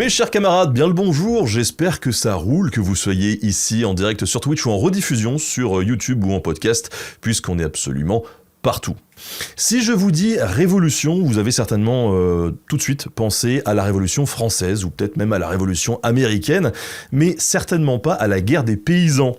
Mes chers camarades, bien le bonjour, j'espère que ça roule, que vous soyez ici en direct sur Twitch ou en rediffusion sur YouTube ou en podcast, puisqu'on est absolument partout. Si je vous dis révolution, vous avez certainement tout de suite pensé à la révolution française, ou peut-être même à la révolution américaine, mais certainement pas à la guerre des paysans.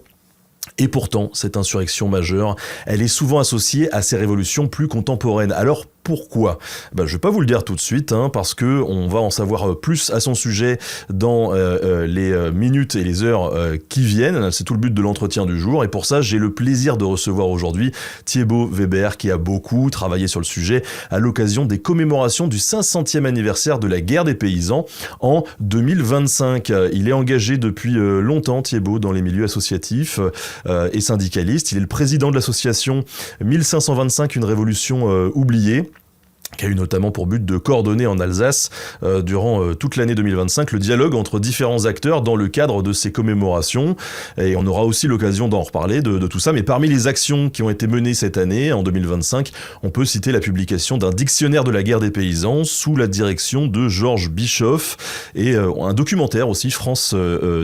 Et pourtant, cette insurrection majeure, elle est souvent associée à ces révolutions plus contemporaines. Alors pourquoi ? Je vais pas vous le dire tout de suite, parce que on va en savoir plus à son sujet dans les minutes et les heures qui viennent. C'est tout le but de l'entretien du jour. Et pour ça, j'ai le plaisir de recevoir aujourd'hui Thiébaut Weber, qui a beaucoup travaillé sur le sujet à l'occasion des commémorations du 500e anniversaire de la guerre des paysans en 2025. Il est engagé depuis longtemps, Thiébaut, dans les milieux associatifs et syndicalistes. Il est le président de l'association 1525, une révolution oubliée, qui a eu notamment pour but de coordonner en Alsace durant toute l'année 2025 le dialogue entre différents acteurs dans le cadre de ces commémorations. Et on aura aussi l'occasion d'en reparler de tout ça. Mais parmi les actions qui ont été menées cette année, en 2025, on peut citer la publication d'un dictionnaire de la guerre des paysans sous la direction de Georges Bischoff et un documentaire aussi, France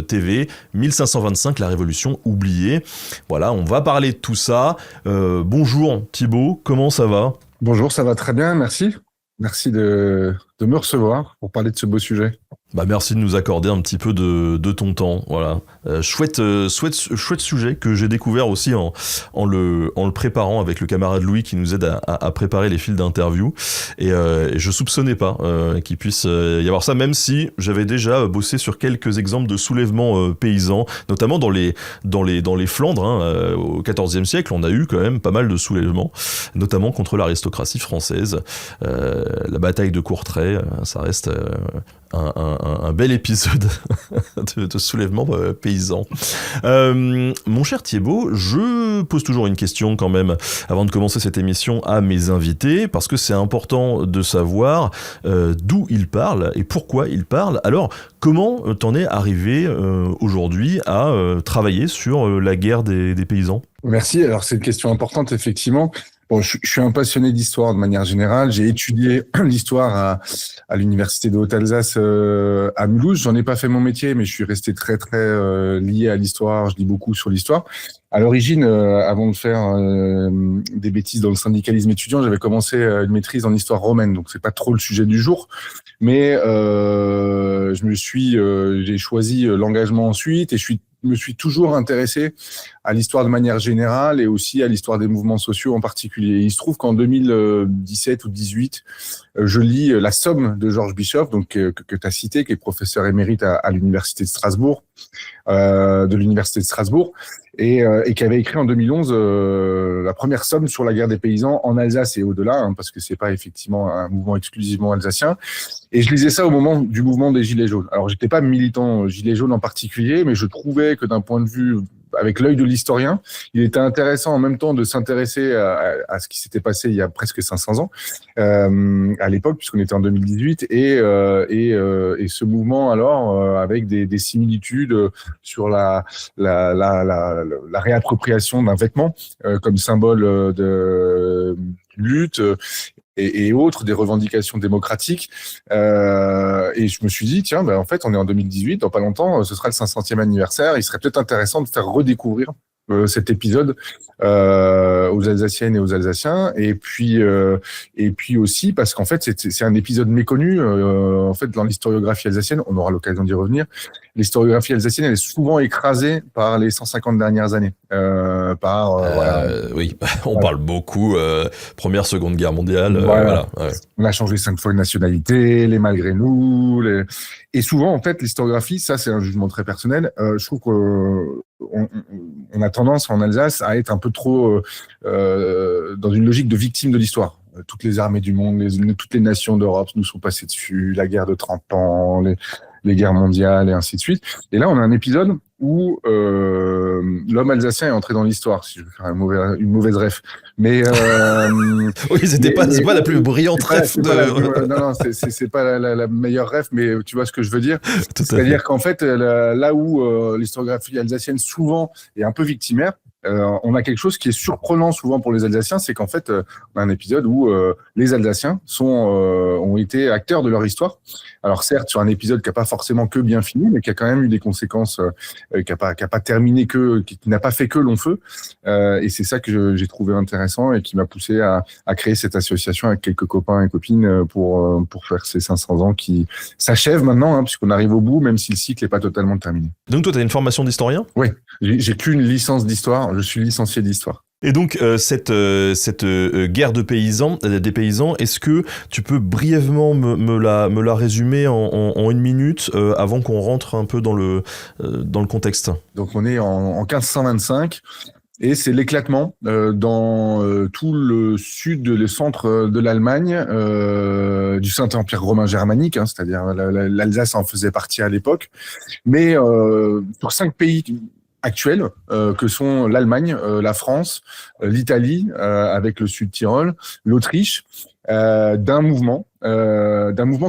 TV, 1525, la révolution oubliée. Voilà, on va parler de tout ça. Bonjour Thiébaut, comment ça va ? Bonjour, ça va très bien, merci. Merci de me recevoir pour parler de ce beau sujet. Merci de nous accorder un petit peu de ton temps. Voilà. Chouette sujet que j'ai découvert aussi en le préparant avec le camarade Louis qui nous aide à préparer les fils d'interview. Et je soupçonnais pas qu'il puisse y avoir ça, même si j'avais déjà bossé sur quelques exemples de soulèvements paysans, notamment dans les Flandres. Au XIVe siècle, on a eu quand même pas mal de soulèvements, notamment contre l'aristocratie française. La bataille de Courtrai, ça reste un bel épisode de soulèvement paysan. Mon cher Thiébaut, je pose toujours une question quand même avant de commencer cette émission à mes invités, parce que c'est important de savoir d'où ils parlent et pourquoi ils parlent. Alors, comment t'en es arrivé aujourd'hui à travailler sur la guerre des paysans ? Merci, alors c'est une question importante effectivement. Bon, je suis un passionné d'histoire de manière générale. J'ai étudié l'histoire à l'université de Haute-Alsace à Mulhouse. J'en ai pas fait mon métier, mais je suis resté très lié à l'histoire. Je lis beaucoup sur l'histoire. À l'origine, avant de faire des bêtises dans le syndicalisme étudiant, j'avais commencé une maîtrise en histoire romaine, donc c'est pas trop le sujet du jour. Mais j'ai choisi l'engagement ensuite et je me suis toujours intéressé à l'histoire de manière générale et aussi à l'histoire des mouvements sociaux en particulier. Il se trouve qu'en 2017 ou 2018, je lis La Somme de Georges Bischoff, donc que tu as cité, qui est professeur émérite à l'université de Strasbourg, et qui avait écrit en 2011 la première somme sur la guerre des paysans en Alsace et au-delà, parce que c'est pas effectivement un mouvement exclusivement alsacien. Et je lisais ça au moment du mouvement des Gilets jaunes. Alors, j'étais pas militant Gilets jaunes en particulier, mais je trouvais que d'un point de vue, avec l'œil de l'historien, il était intéressant en même temps de s'intéresser à ce qui s'était passé il y a presque 500 ans, à l'époque, puisqu'on était en 2018, et ce mouvement alors avec des similitudes sur la réappropriation d'un vêtement comme symbole de lutte et autres, des revendications démocratiques. Et je me suis dit, tiens, en fait, on est en 2018, dans pas longtemps, ce sera le 500e anniversaire. Il serait peut-être intéressant de faire redécouvrir cet épisode aux Alsaciennes et aux Alsaciens, et puis aussi parce qu'en fait c'est un épisode méconnu en fait dans l'historiographie alsacienne. On aura l'occasion d'y revenir. L'historiographie alsacienne, elle est souvent écrasée par les 150 dernières années. Oui, on parle beaucoup Première, Seconde Guerre mondiale. Ouais. On a changé 5 fois de nationalité, les malgré nous, et souvent en fait l'historiographie, ça c'est un jugement très personnel. Je trouve qu'on a tendance en Alsace à être un peu trop dans une logique de victime de l'histoire. Toutes les armées du monde, toutes les nations d'Europe nous sont passées dessus, la guerre de 30 ans, les guerres mondiales et ainsi de suite. Et là, on a un épisode où l'homme alsacien est entré dans l'histoire, si je veux faire une mauvaise ref. Mais oui, c'est pas la plus brillante ref. Non, c'est pas la meilleure ref, mais tu vois ce que je veux dire. C'est-à-dire qu'en fait, là où l'historiographie alsacienne souvent est un peu victimaire, on a quelque chose qui est surprenant souvent pour les Alsaciens, c'est qu'en fait, on a un épisode où les Alsaciens ont été acteurs de leur histoire. Alors certes, sur un épisode qui n'a pas forcément que bien fini, mais qui a quand même eu des conséquences, qui n'a pas terminé qui n'a pas fait que long feu. Et c'est ça que j'ai trouvé intéressant et qui m'a poussé à créer cette association avec quelques copains et copines pour faire ces 500 ans qui s'achèvent maintenant, puisqu'on arrive au bout, même si le cycle n'est pas totalement terminé. Donc toi, tu as une formation d'historien ? Oui, j'ai qu'une licence d'histoire, je suis licencié d'histoire. Et donc cette guerre des paysans, est-ce que tu peux brièvement me la résumer en une minute avant qu'on rentre un peu dans le contexte ? Donc on est en 1525 et c'est l'éclatement dans tout le sud, le centre de l'Allemagne, du Saint-Empire romain germanique, c'est-à-dire l'Alsace en faisait partie à l'époque, mais sur 5 pays actuels que sont l'Allemagne, la France, l'Italie avec le Sud-Tyrol, l'Autriche, d'un mouvement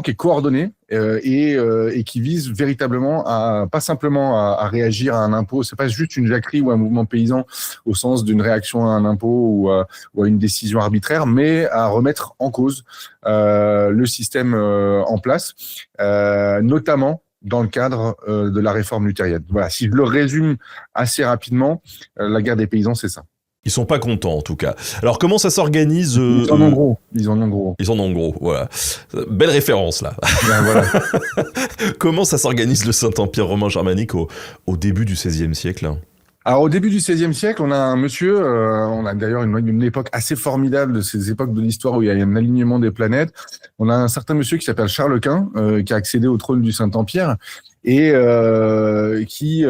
qui est coordonné et qui vise véritablement pas simplement à réagir à un impôt. C'est pas juste une jacquerie ou un mouvement paysan au sens d'une réaction à un impôt ou à une décision arbitraire, mais à remettre en cause le système en place, notamment dans le cadre de la réforme luthérienne. Voilà, si je le résume assez rapidement, la guerre des paysans, c'est ça. Ils sont pas contents, en tout cas. Alors, comment ça s'organise Ils en ont gros. Ils en ont gros, voilà. Belle référence, là. Ben, voilà. Comment ça s'organise le Saint-Empire romain germanique au début du XVIe siècle ? Alors, au début du XVIe siècle, on a un monsieur, on a d'ailleurs une époque assez formidable de ces époques de l'histoire où il y a un alignement des planètes. On a un certain monsieur qui s'appelle Charles Quint, qui a accédé au trône du Saint-Empire et qui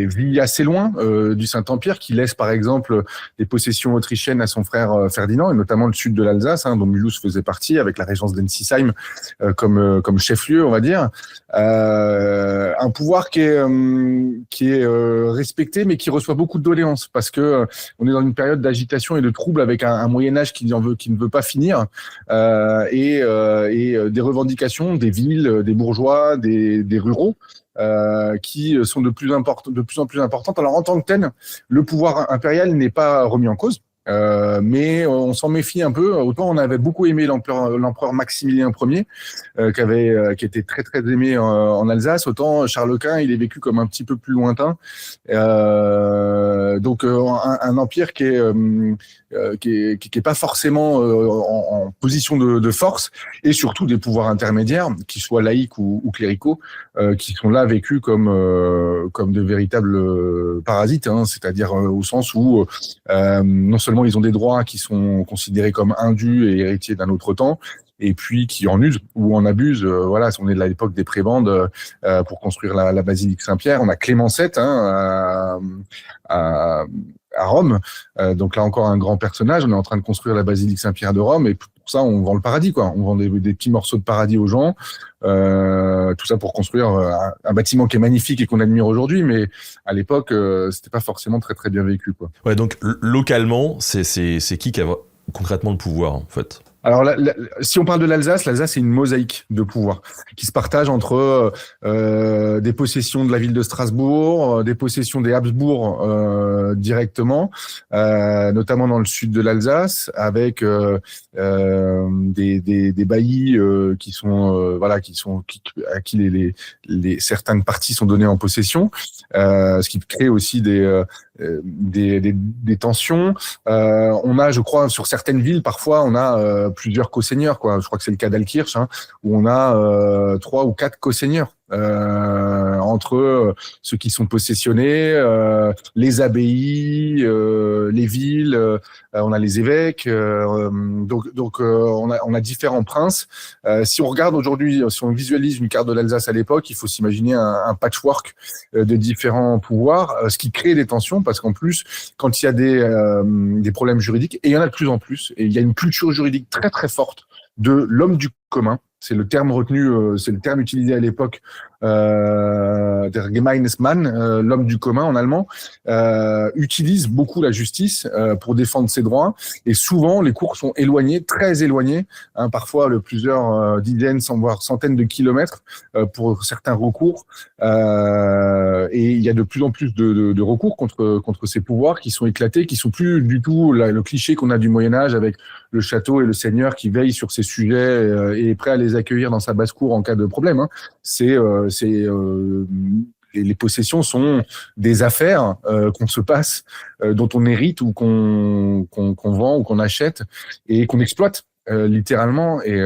vit assez loin du Saint-Empire, qui laisse par exemple des possessions autrichiennes à son frère Ferdinand, et notamment le sud de l'Alsace, dont Mulhouse faisait partie, avec la régence d'Ensisheim comme chef-lieu, on va dire. Un pouvoir qui est respecté, mais qui reçoit beaucoup de doléances, parce que on est dans une période d'agitation et de trouble avec un Moyen-Âge qui ne veut pas finir, et des revendications des villes, des bourgeois, des ruraux, qui sont de plus en plus importantes. Alors en tant que tel, le pouvoir impérial n'est pas remis en cause. Mais on s'en méfie un peu. Autant on avait beaucoup aimé l'empereur Maximilien Ier, qui était très très aimé en Alsace, autant Charles Quint il est vécu comme un petit peu plus lointain. Donc un empire qui est pas forcément en position de force, et surtout des pouvoirs intermédiaires, qu'ils soient laïcs ou cléricaux, qui sont là vécus comme de véritables parasites, c'est-à-dire au sens où non seulement ils ont des droits qui sont considérés comme indus et héritiers d'un autre temps, et puis qui en usent ou en abusent. Voilà, on est de l'époque des prébendes pour construire la basilique Saint-Pierre. On a Clément VII à Rome. Donc là encore un grand personnage. On est en train de construire la basilique Saint-Pierre de Rome, et pour ça on vend le paradis, quoi. On vend des petits morceaux de paradis aux gens. Tout ça pour construire un bâtiment qui est magnifique et qu'on admire aujourd'hui, mais à l'époque c'était pas forcément très très bien vécu, quoi. Ouais, donc localement, c'est qui a concrètement le pouvoir, en fait ? Alors, si on parle de l'Alsace c'est une mosaïque de pouvoir qui se partage entre des possessions de la ville de Strasbourg, des possessions des Habsbourg directement, notamment dans le sud de l'Alsace, avec des baillis à qui certaines parties sont données en possession, ce qui crée aussi des tensions. On a, je crois, sur certaines villes, parfois, on a plusieurs co-seigneurs, quoi. Je crois que c'est le cas d'Alkirch, où on a 3 ou 4 co-seigneurs entre ceux qui sont possessionnés, les abbayes, les villes, on a les évêques, donc on a différents princes. Si on regarde aujourd'hui, si on visualise une carte de l'Alsace à l'époque, il faut s'imaginer un patchwork de différents pouvoirs, ce qui crée des tensions, parce qu'en plus, quand il y a des problèmes juridiques, et il y en a de plus en plus, et il y a une culture juridique très très forte de l'homme du commun. C'est le terme retenu, c'est le terme utilisé à l'époque der Gemeinsmann, l'homme du commun en allemand, utilise beaucoup la justice pour défendre ses droits. Et souvent, les cours sont éloignés, très éloignés, parfois plusieurs dizaines, voire centaines de kilomètres pour certains recours. Et il y a de plus en plus de recours contre ces pouvoirs qui sont éclatés, qui sont plus du tout le cliché qu'on a du Moyen-Âge avec le château et le seigneur qui veille sur ces sujets et est prêt à les accueillir dans sa basse-cour en cas de problème. Les possessions sont des affaires qu'on se passe, dont on hérite ou qu'on vend ou qu'on achète et qu'on exploite littéralement. Et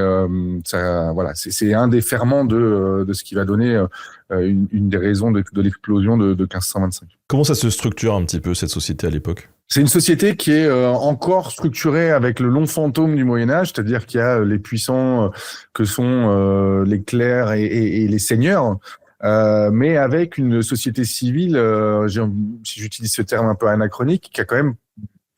ça, voilà, c'est un des ferments de ce qui va donner une des raisons de l'explosion de 1525. Comment ça se structure un petit peu cette société à l'époque ? C'est une société qui est encore structurée avec le long fantôme du Moyen-Âge, c'est-à-dire qu'il y a les puissants que sont les clercs et les seigneurs, mais avec une société civile, si j'utilise ce terme un peu anachronique, qui a quand même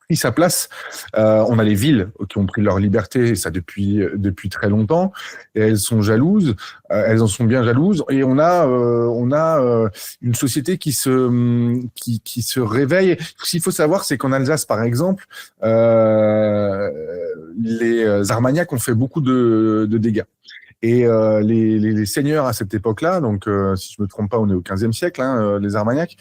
pris sa place. On a les villes qui ont pris leur liberté, et ça depuis très longtemps, et elles sont jalouses, elles en sont bien jalouses, et on a une société qui se réveille. Ce qu'il faut savoir, c'est qu'en Alsace, par exemple, les Armagnacs ont fait beaucoup de dégâts. Et les seigneurs à cette époque-là, donc si je me trompe pas, on est au XVe siècle, les Armagnacs,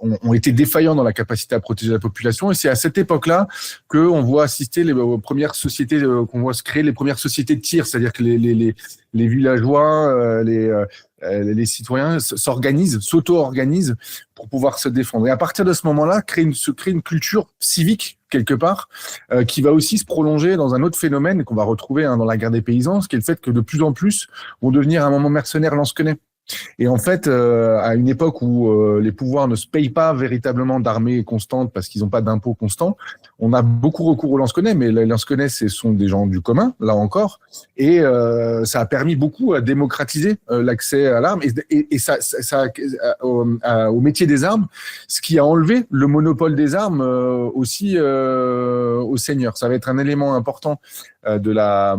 ont été défaillants dans la capacité à protéger la population, et c'est à cette époque-là qu'on voit assister les premières sociétés, qu'on voit se créer les premières sociétés de tir, c'est-à-dire que les villageois, les citoyens s'auto-organisent pour pouvoir se défendre. Et à partir de ce moment-là, se crée une culture civique quelque part, qui va aussi se prolonger dans un autre phénomène qu'on va retrouver dans la guerre des paysans, ce qui est le fait que de plus en plus vont devenir à un moment mercenaires lansquenets. Et en fait, à une époque où les pouvoirs ne se payent pas véritablement d'armée constante parce qu'ils n'ont pas d'impôts constants, on a beaucoup recours aux lansquenets, mais les lansquenets, ce sont des gens du commun, là encore, et ça a permis beaucoup à démocratiser l'accès à l'arme et ça au métier des armes, ce qui a enlevé le monopole des armes aussi aux seigneurs. Ça va être un élément important de la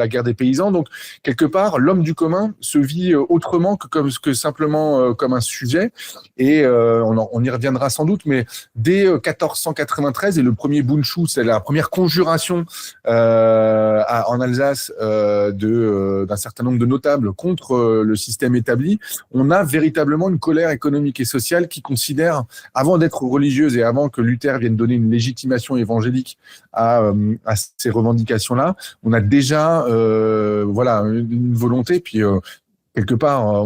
guerre des paysans. Donc, quelque part, l'homme du commun se vit autrement que simplement comme un sujet. Et on y reviendra sans doute, mais dès 1493, et le premier Bundschuh, c'est la première conjuration en Alsace d'un certain nombre de notables contre le système établi, on a véritablement une colère économique et sociale qui considère, avant d'être religieuse et avant que Luther vienne donner une légitimation évangélique à ces revendications-là, on a déjà une volonté, puis quelque part,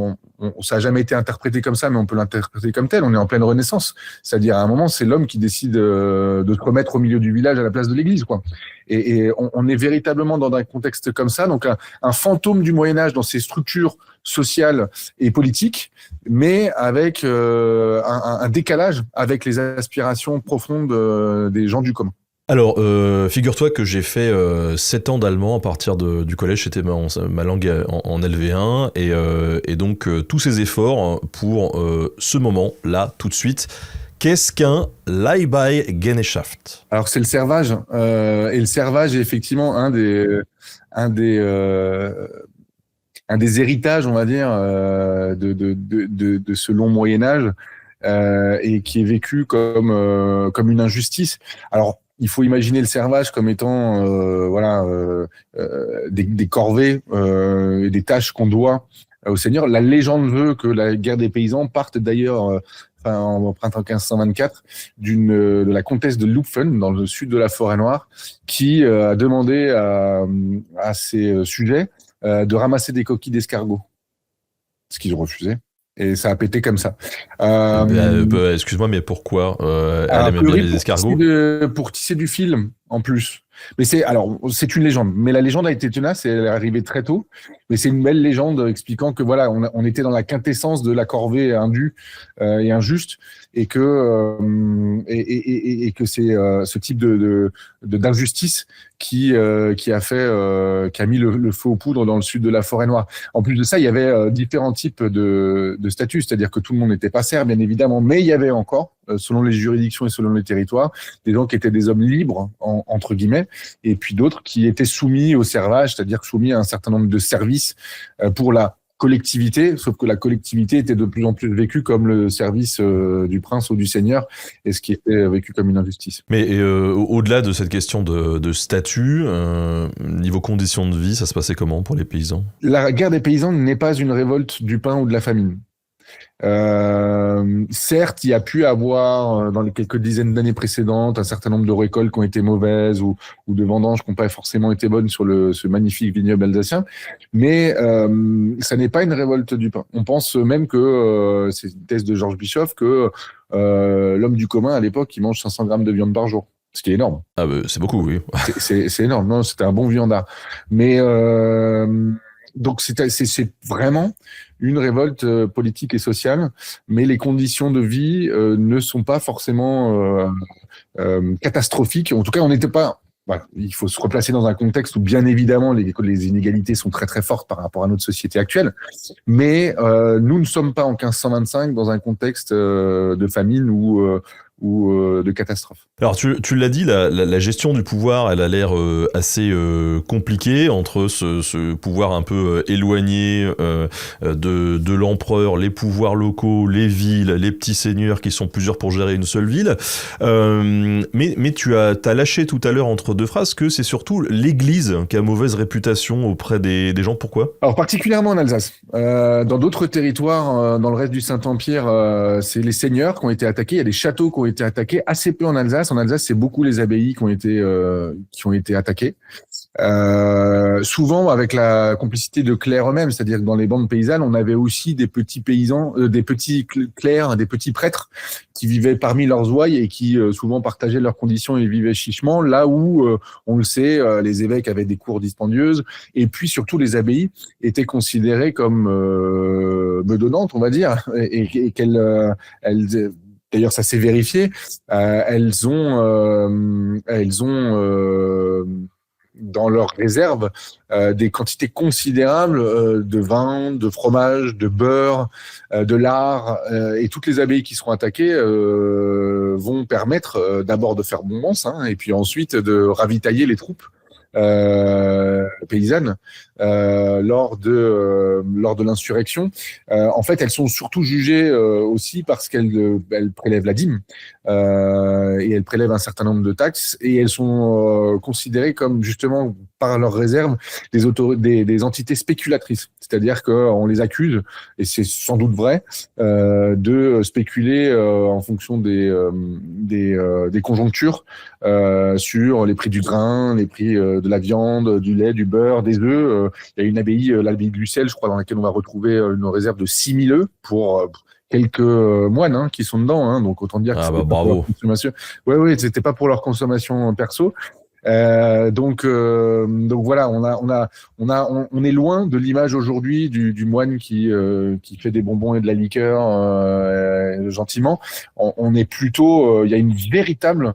ça n'a jamais été interprété comme ça, mais on peut l'interpréter comme tel. On est en pleine Renaissance, c'est-à-dire à un moment, c'est l'homme qui décide de se remettre au milieu du village à la place de l'église, quoi. Et on est véritablement dans un contexte comme ça, donc un fantôme du Moyen-Âge dans ses structures sociales et politiques, mais avec un décalage avec les aspirations profondes des gens du commun. Alors, figure-toi que j'ai fait 7 ans d'allemand à partir du collège, c'était ma langue en LV1, et donc tous ces efforts pour ce moment-là, tout de suite. Qu'est-ce qu'un Leihbeigenoschaft ? Alors, c'est le servage, et le servage est effectivement un des héritages, on va dire, de ce long Moyen-Âge, et qui est vécu comme une injustice. Alors, il faut imaginer le servage comme étant des corvées et des tâches qu'on doit au Seigneur. La légende veut que la guerre des paysans parte d'ailleurs en printemps 1524 de la comtesse de Lupfen dans le sud de la Forêt-Noire, qui a demandé à ses sujets de ramasser des coquilles d'escargots, ce qu'ils ont refusé. Et ça a pété comme ça. Excuse-moi, mais pourquoi elle aimait bien les escargots ? Pour tisser du fil, en plus. Mais c'est une légende. Mais la légende a été tenace et elle est arrivée très tôt. Mais c'est une belle légende expliquant que voilà, on était dans la quintessence de la corvée indue et injuste, et que c'est ce type d'injustice qui a mis le feu aux poudres dans le sud de la Forêt-Noire. En plus de ça, il y avait différents types de statuts, c'est-à-dire que tout le monde n'était pas serf, bien évidemment, mais il y avait encore, selon les juridictions et selon les territoires, des gens qui étaient des hommes libres, entre guillemets, et puis d'autres qui étaient soumis au servage, c'est-à-dire soumis à un certain nombre de services service pour la collectivité, sauf que la collectivité était de plus en plus vécue comme le service du prince ou du seigneur, et ce qui était vécu comme une injustice. Mais au-delà de cette question de statut, niveau conditions de vie, ça se passait comment pour les paysans ? La guerre des paysans n'est pas une révolte du pain ou de la famine. Certes, il y a pu avoir dans les quelques dizaines d'années précédentes un certain nombre de récoltes qui ont été mauvaises ou de vendanges qui n'ont pas forcément été bonnes sur ce magnifique vignoble alsacien, mais ça n'est pas une révolte du pain. On pense même que c'est une thèse de Georges Bischoff que l'homme du commun à l'époque il mange 500 grammes de viande par jour. Ce qui est énorme. Ah bah, c'est beaucoup, oui. C'est énorme. Non, c'était un bon viandard. Mais donc c'est vraiment une révolte politique et sociale, mais les conditions de vie ne sont pas forcément catastrophiques. En tout cas, on n'était pas. Voilà, il faut se replacer dans un contexte où, bien évidemment, les inégalités sont très très fortes par rapport à notre société actuelle. Mais nous ne sommes pas en 1525 dans un contexte de famine ou de catastrophe. Alors tu l'as dit, la gestion du pouvoir, elle a l'air assez compliquée entre ce pouvoir un peu éloigné de l'empereur, les pouvoirs locaux, les villes, les petits seigneurs qui sont plusieurs pour gérer une seule ville. Mais t'as lâché tout à l'heure entre deux phrases que c'est surtout l'Église qui a mauvaise réputation auprès des gens. Pourquoi ? Alors particulièrement en Alsace. Dans d'autres territoires, dans le reste du Saint-Empire, c'est les seigneurs qui ont été attaqués. Il y a des châteaux qui ont été attaqués, assez peu en Alsace. En Alsace, c'est beaucoup les abbayes qui ont été attaquées. Souvent avec la complicité de clercs eux-mêmes, c'est-à-dire que dans les bandes paysannes, on avait aussi des petits paysans, des petits clercs, des petits prêtres qui vivaient parmi leurs ouailles et qui souvent partageaient leurs conditions et vivaient chichement, là où, on le sait, les évêques avaient des cours dispendieuses, et puis surtout les abbayes étaient considérées comme bedonnantes, on va dire, et qu'elles d'ailleurs, ça s'est vérifié. Elles ont dans leurs réserves des quantités considérables de vin, de fromage, de beurre, de lard, et toutes les abbayes qui seront attaquées vont permettre d'abord de faire bombance, et puis ensuite de ravitailler les troupes paysannes lors de l'insurrection. En fait, elles sont surtout jugées aussi parce qu'elles prélèvent la dîme et elles prélèvent un certain nombre de taxes, et elles sont considérées comme, justement, par leurs réserves, des entités spéculatrices. C'est-à-dire qu'on les accuse, et c'est sans doute vrai, de spéculer en fonction des conjonctures sur les prix du grain, les prix de la viande, du lait, du beurre, des œufs. Il y a une abbaye, l'abbaye de Lucelle, je crois, dans laquelle on va retrouver une réserve de 6000 œufs pour quelques moines qui sont dedans. Donc autant dire que c'était pas pour leur consommation. Oui, c'était pas pour leur consommation perso. Donc voilà, on est loin de l'image aujourd'hui du moine qui fait des bonbons et de la liqueur gentiment. On est plutôt, il y a une véritable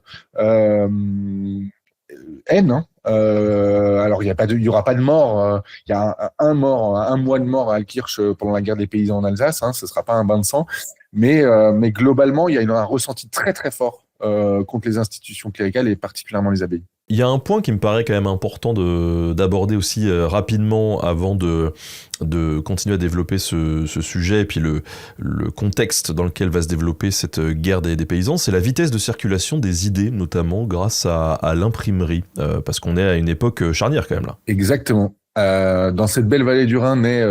haine. Alors il y aura pas de mort. Il y a un moine mort à Altkirch pendant la guerre des paysans en Alsace. Ce sera pas un bain de sang, mais globalement il y a un ressenti très très fort contre les institutions cléricales et particulièrement les abbayes. Il y a un point qui me paraît quand même important d'aborder aussi rapidement avant de continuer à développer ce sujet et puis le contexte dans lequel va se développer cette guerre des paysans, c'est la vitesse de circulation des idées, notamment grâce à l'imprimerie, parce qu'on est à une époque charnière quand même là. Exactement. Dans cette belle vallée du Rhin naît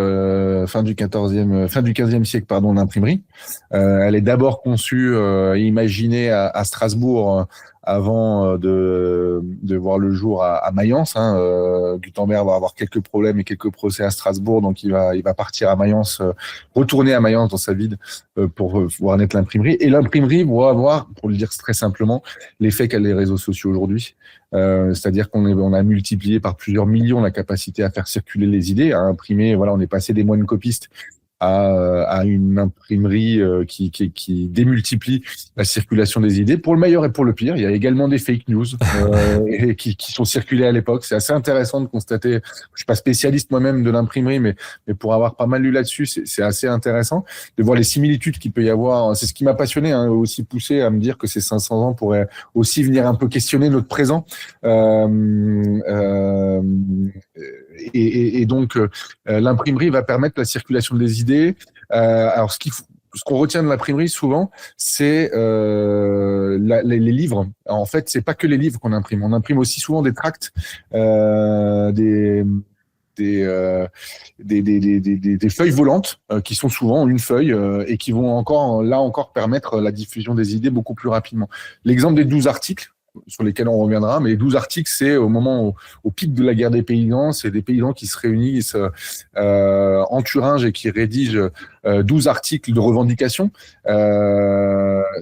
fin du 15e siècle, l'imprimerie. Elle est d'abord conçue et imaginée à Strasbourg avant de voir le jour à Mayence. Gutenberg va avoir quelques problèmes et quelques procès à Strasbourg, donc il va partir à Mayence, retourner à Mayence dans sa ville pour voir naître l'imprimerie. Et l'imprimerie va avoir, pour le dire très simplement, l'effet qu'a les réseaux sociaux aujourd'hui. C'est-à-dire qu'on a multiplié par plusieurs millions la capacité à faire circuler les idées, à imprimer. Voilà, on est passé des moines copistes à une imprimerie qui démultiplie la circulation des idées, pour le meilleur et pour le pire. Il y a également des fake news et qui sont circulées à l'époque. C'est assez intéressant de constater. Je suis pas spécialiste moi-même de l'imprimerie, mais pour avoir pas mal lu là-dessus, c'est assez intéressant de voir les similitudes qu'il peut y avoir. C'est ce qui m'a passionné, aussi poussé à me dire que ces 500 ans pourraient aussi venir un peu questionner notre présent. et donc l'imprimerie va permettre la circulation des idées. Alors ce qu'on retient de l'imprimerie souvent, c'est les livres. En fait, c'est pas que les livres qu'on imprime. On imprime aussi souvent des tracts, des feuilles volantes qui sont souvent une feuille et qui vont encore permettre la diffusion des idées beaucoup plus rapidement. L'exemple des 12 articles sur lesquels on reviendra, mais les 12 articles, c'est au pic de la guerre des paysans, c'est des paysans qui se réunissent en Thuringe et qui rédigent 12 articles de revendication.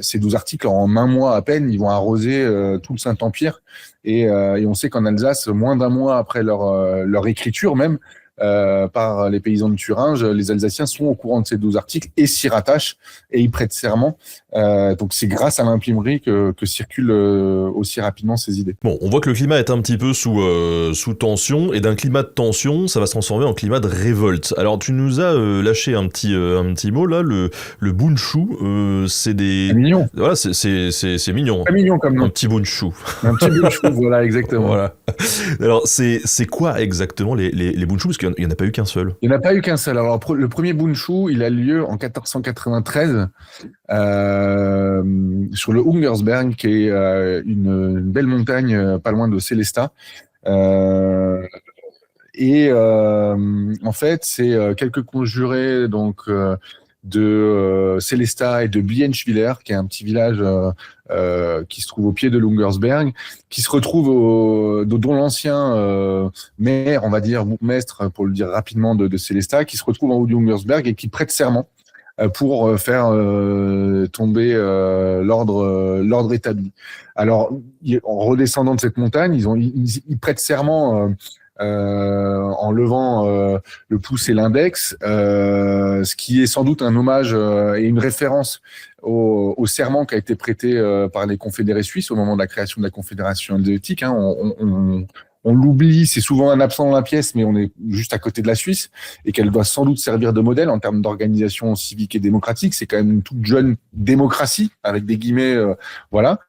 Ces 12 articles, en un mois à peine, ils vont arroser tout le Saint-Empire. Et on sait qu'en Alsace, moins d'un mois après leur écriture même, par les paysans de Thuringe, les Alsaciens sont au courant de ces 12 articles et s'y rattachent et y prêtent serment. Donc c'est grâce à l'imprimerie que circulent aussi rapidement ces idées. Bon, on voit que le climat est un petit peu sous tension, et d'un climat de tension, ça va se transformer en climat de révolte. Alors tu nous as lâché un petit mot là, le bunchou, c'est des... C'est mignon. Voilà, c'est mignon. Très mignon comme nom. Un petit bunchou. Un petit bunchou, voilà, exactement. Voilà. Alors c'est quoi exactement les bunchous, parce qu'il n'y en a pas eu qu'un seul. Il n'y en a pas eu qu'un seul. Alors le premier bunchou, il a lieu en 1493 sur le Hungersberg, qui est une belle montagne pas loin de Sélestat. En fait, c'est quelques conjurés donc de Sélestat et de Bienschwiller, qui est un petit village qui se trouve au pied de l'Ungersberg, qui se retrouve dont l'ancien maire, on va dire, bourgmestre, pour le dire rapidement, de Sélestat, qui se retrouve en haut du Ungersberg et qui prête serment pour faire tomber l'ordre établi. Alors, en redescendant de cette montagne, ils prêtent serment en levant le pouce et l'index, ce qui est sans doute un hommage et une référence au serment qui a été prêté par les confédérés suisses au moment de la création de la Confédération helvétique. Hein. On l'oublie, c'est souvent un absent dans la pièce, mais on est juste à côté de la Suisse et qu'elle doit sans doute servir de modèle en termes d'organisation civique et démocratique. C'est quand même une toute jeune démocratie, avec des guillemets, voilà.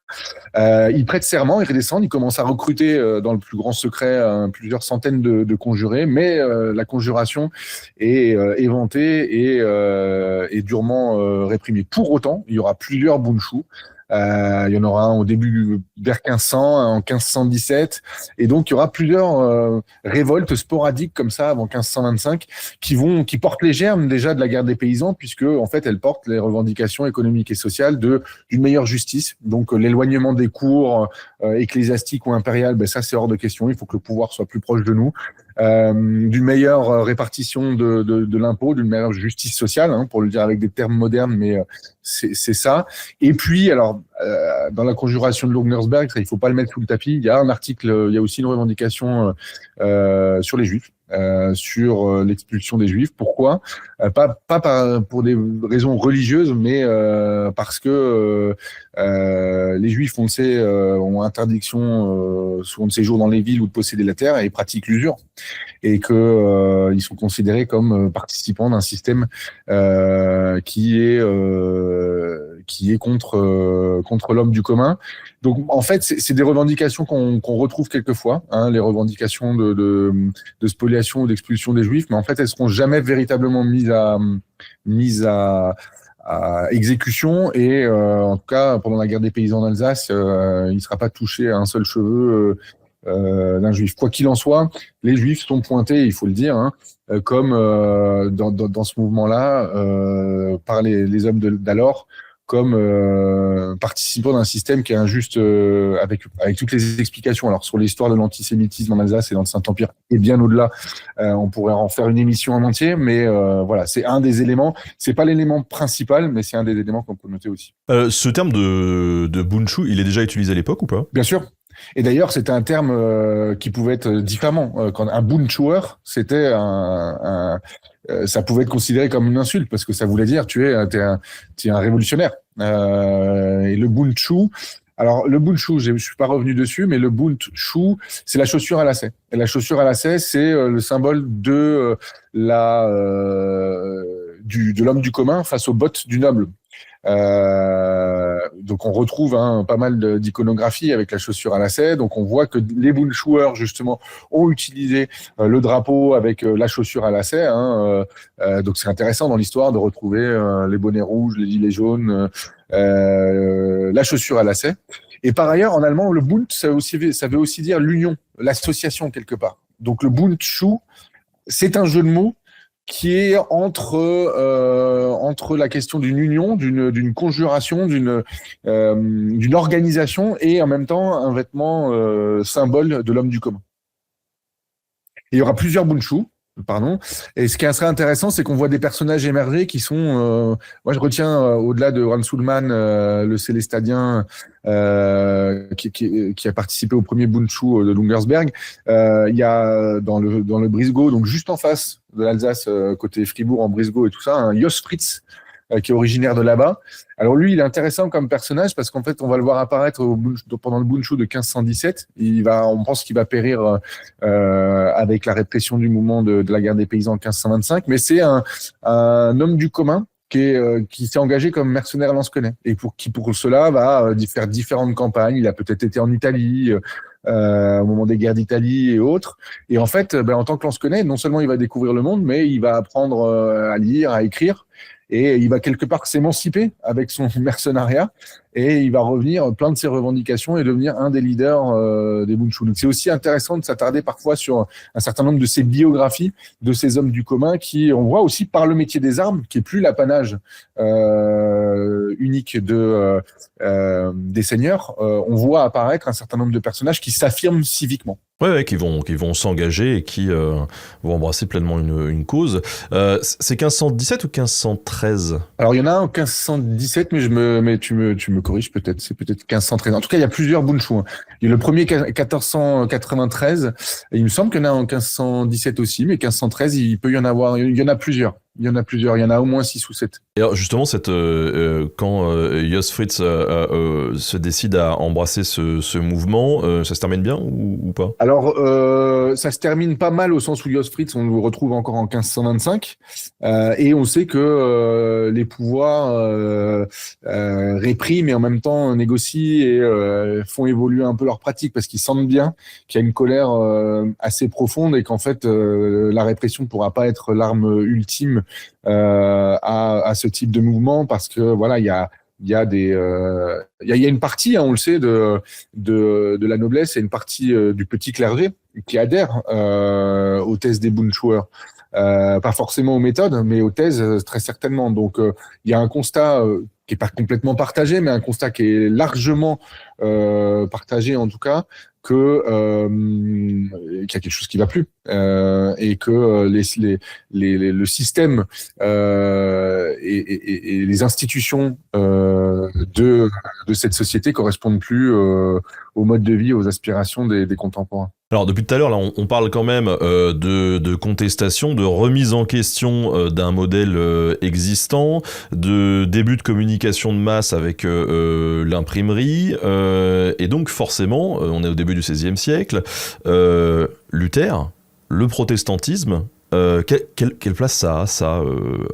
Ils prêtent serment, ils redescendent, ils commencent à recruter dans le plus grand secret plusieurs centaines de conjurés, mais la conjuration est éventée et durement réprimée. Pour autant, il y aura plusieurs bunchous. Il y en aura un au début vers 1500, un en 1517, et donc il y aura plusieurs révoltes sporadiques comme ça avant 1525 qui portent les germes déjà de la guerre des paysans, puisque en fait elles portent les revendications économiques et sociales d'une meilleure justice. Donc l'éloignement des cours ecclésiastiques ou impériales, ça c'est hors de question. Il faut que le pouvoir soit plus proche de nous. D'une meilleure répartition de l'impôt, d'une meilleure justice sociale, hein, pour le dire avec des termes modernes, mais c'est ça. Et puis, alors, dans la conjuration de l'Ungersberg, il faut pas le mettre sous le tapis. Il y a un article, il y a aussi une revendication sur les Juifs, sur l'expulsion des Juifs. Pourquoi ? Pas pour des raisons religieuses, mais parce que les Juifs, on le sait, ont interdiction souvent de séjour dans les villes ou de posséder la terre et pratiquent l'usure, et que ils sont considérés comme participants d'un système qui est contre l'homme du commun. Donc en fait, c'est des revendications qu'on retrouve quelquefois, hein, les revendications de spoliation ou d'expulsion des Juifs, mais en fait elles seront jamais véritablement mises à exécution, et en tout cas pendant la guerre des paysans d'Alsace, il ne sera pas touché à un seul cheveu d'un Juif. Quoi qu'il en soit, les Juifs sont pointés, il faut le dire, hein, comme dans ce mouvement-là par les hommes d'alors, comme participant d'un système qui est injuste, avec toutes les explications. Alors sur l'histoire de l'antisémitisme en Alsace et dans le Saint-Empire et bien au-delà, on pourrait en faire une émission en entier, mais voilà, c'est un des éléments. C'est pas l'élément principal, mais c'est un des éléments qu'on peut noter aussi. Ce terme de bunchou, il est déjà utilisé à l'époque ou pas ? Bien sûr. Et d'ailleurs, c'était un terme qui pouvait être diffamant. Quand un bunchouer, c'était ça pouvait être considéré comme une insulte, parce que ça voulait dire tu es un révolutionnaire. Et le bunchou, alors le bunchou, je suis pas revenu dessus, mais le bunchou, c'est la chaussure à lacets. Et la chaussure à lacets, c'est le symbole de l'homme du commun face aux bottes du noble. donc on retrouve pas mal d'iconographie avec la chaussure à lacets. Donc on voit que les bundschuher justement ont utilisé le drapeau avec la chaussure à lacets. Donc c'est intéressant dans l'histoire de retrouver les bonnets rouges, les gilets jaunes, la chaussure à lacets. Et par ailleurs, en allemand, le Bund, ça veut aussi dire l'union, l'association quelque part. Donc le Bundschuh, c'est un jeu de mots qui est entre la question d'une union, d'une conjuration, d'une organisation et en même temps un vêtement symbole de l'homme du commun. Et il y aura plusieurs Bundschuh. Pardon. Et ce qui est intéressant, c'est qu'on voit des personnages émerger qui sont. Moi, je retiens au-delà de Ron Sulman, le Célestadien, qui a participé au premier Bundschuh de Lungersberg. Il y a dans le Brisgau, donc juste en face de l'Alsace, côté Fribourg en Brisgau et tout ça, un Jos Fritz, qui est originaire de là-bas. Alors lui, il est intéressant comme personnage parce qu'en fait, on va le voir apparaître pendant le Bundschuh de 1517. On pense qu'il va périr avec la répression du mouvement de la guerre des paysans en 1525. Mais c'est un homme du commun qui s'est engagé comme mercenaire lansquenet et qui pour cela va faire différentes campagnes. Il a peut-être été en Italie au moment des guerres d'Italie et autres. Et en fait, en tant que lansquenet, non seulement il va découvrir le monde, mais il va apprendre à lire, à écrire. Et il va quelque part s'émanciper avec son mercenariat et il va revenir plein de ses revendications et devenir un des leaders des Bundschuh. Donc c'est aussi intéressant de s'attarder parfois sur un certain nombre de ces biographies de ces hommes du commun qui, on voit aussi par le métier des armes, qui est plus l'apanage unique des seigneurs, on voit apparaître un certain nombre de personnages qui s'affirment civiquement. Ouais, qui vont s'engager et qui vont embrasser pleinement une cause. C'est 1517 ou 1513 ? Alors il y en a un en 1517, mais tu me corriges peut-être, c'est peut-être 1513. En tout cas, il y a plusieurs Bundschuh. Il y a le premier 1493, et il me semble qu'il y en a en 1517 aussi, mais 1513, il peut y en avoir, il y en a plusieurs. Il y en a au moins 6 ou 7. Et alors justement, quand Jos Fritz se décide à embrasser ce mouvement, ça se termine bien ou pas ? Alors, ça se termine pas mal au sens où Jos Fritz, on le retrouve encore en 1525, et on sait que les pouvoirs répriment et en même temps négocient et font évoluer un peu leurs pratiques parce qu'ils sentent bien qu'il y a une colère assez profonde et qu'en fait la répression ne pourra pas être l'arme ultime à ce type de mouvement parce que voilà, il y a une partie, on le sait, de la noblesse et une partie du petit clergé qui adhère aux thèses des Bundschuher. Pas forcément aux méthodes, mais aux thèses très certainement. Donc il y a un constat qui est pas complètement partagé, mais un constat qui est largement partagé en tout cas, qu'il y a quelque chose qui va plus et que le système et les institutions de cette société correspondent plus au mode de vie, aux aspirations des contemporains. Alors depuis tout à l'heure, là, on parle quand même de contestation, de remise en question d'un modèle existant, de début de communication de masse avec l'imprimerie, et donc forcément, on est au début du XVIe siècle, Luther, le protestantisme, quelle place ça a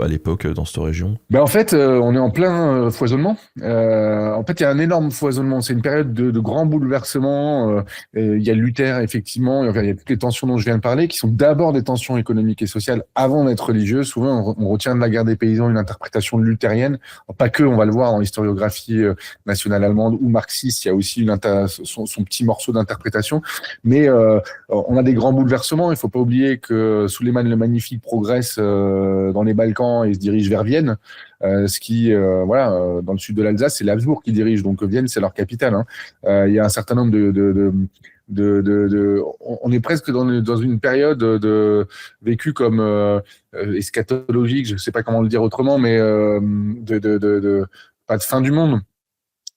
à l'époque dans cette région ? En fait, on est en plein foisonnement. En fait, il y a un énorme foisonnement. C'est une période de grands bouleversements. Il y a Luther, effectivement. Il y a toutes les tensions dont je viens de parler, qui sont d'abord des tensions économiques et sociales avant d'être religieuses. Souvent, on retient de la guerre des paysans une interprétation luthérienne. Pas que, on va le voir dans l'historiographie nationale allemande ou marxiste. Il y a aussi son petit morceau d'interprétation. Mais on a des grands bouleversements. Il ne faut pas oublier que Suleiman le Magnifique progresse dans les Balkans et se dirige vers Vienne, ce qui, dans le sud de l'Alsace, c'est l'Habsbourg qui dirige, donc Vienne, c'est leur capitale. Il y a un certain nombre on est presque dans une période vécue comme eschatologique, je ne sais pas comment le dire autrement, mais pas de fin du monde.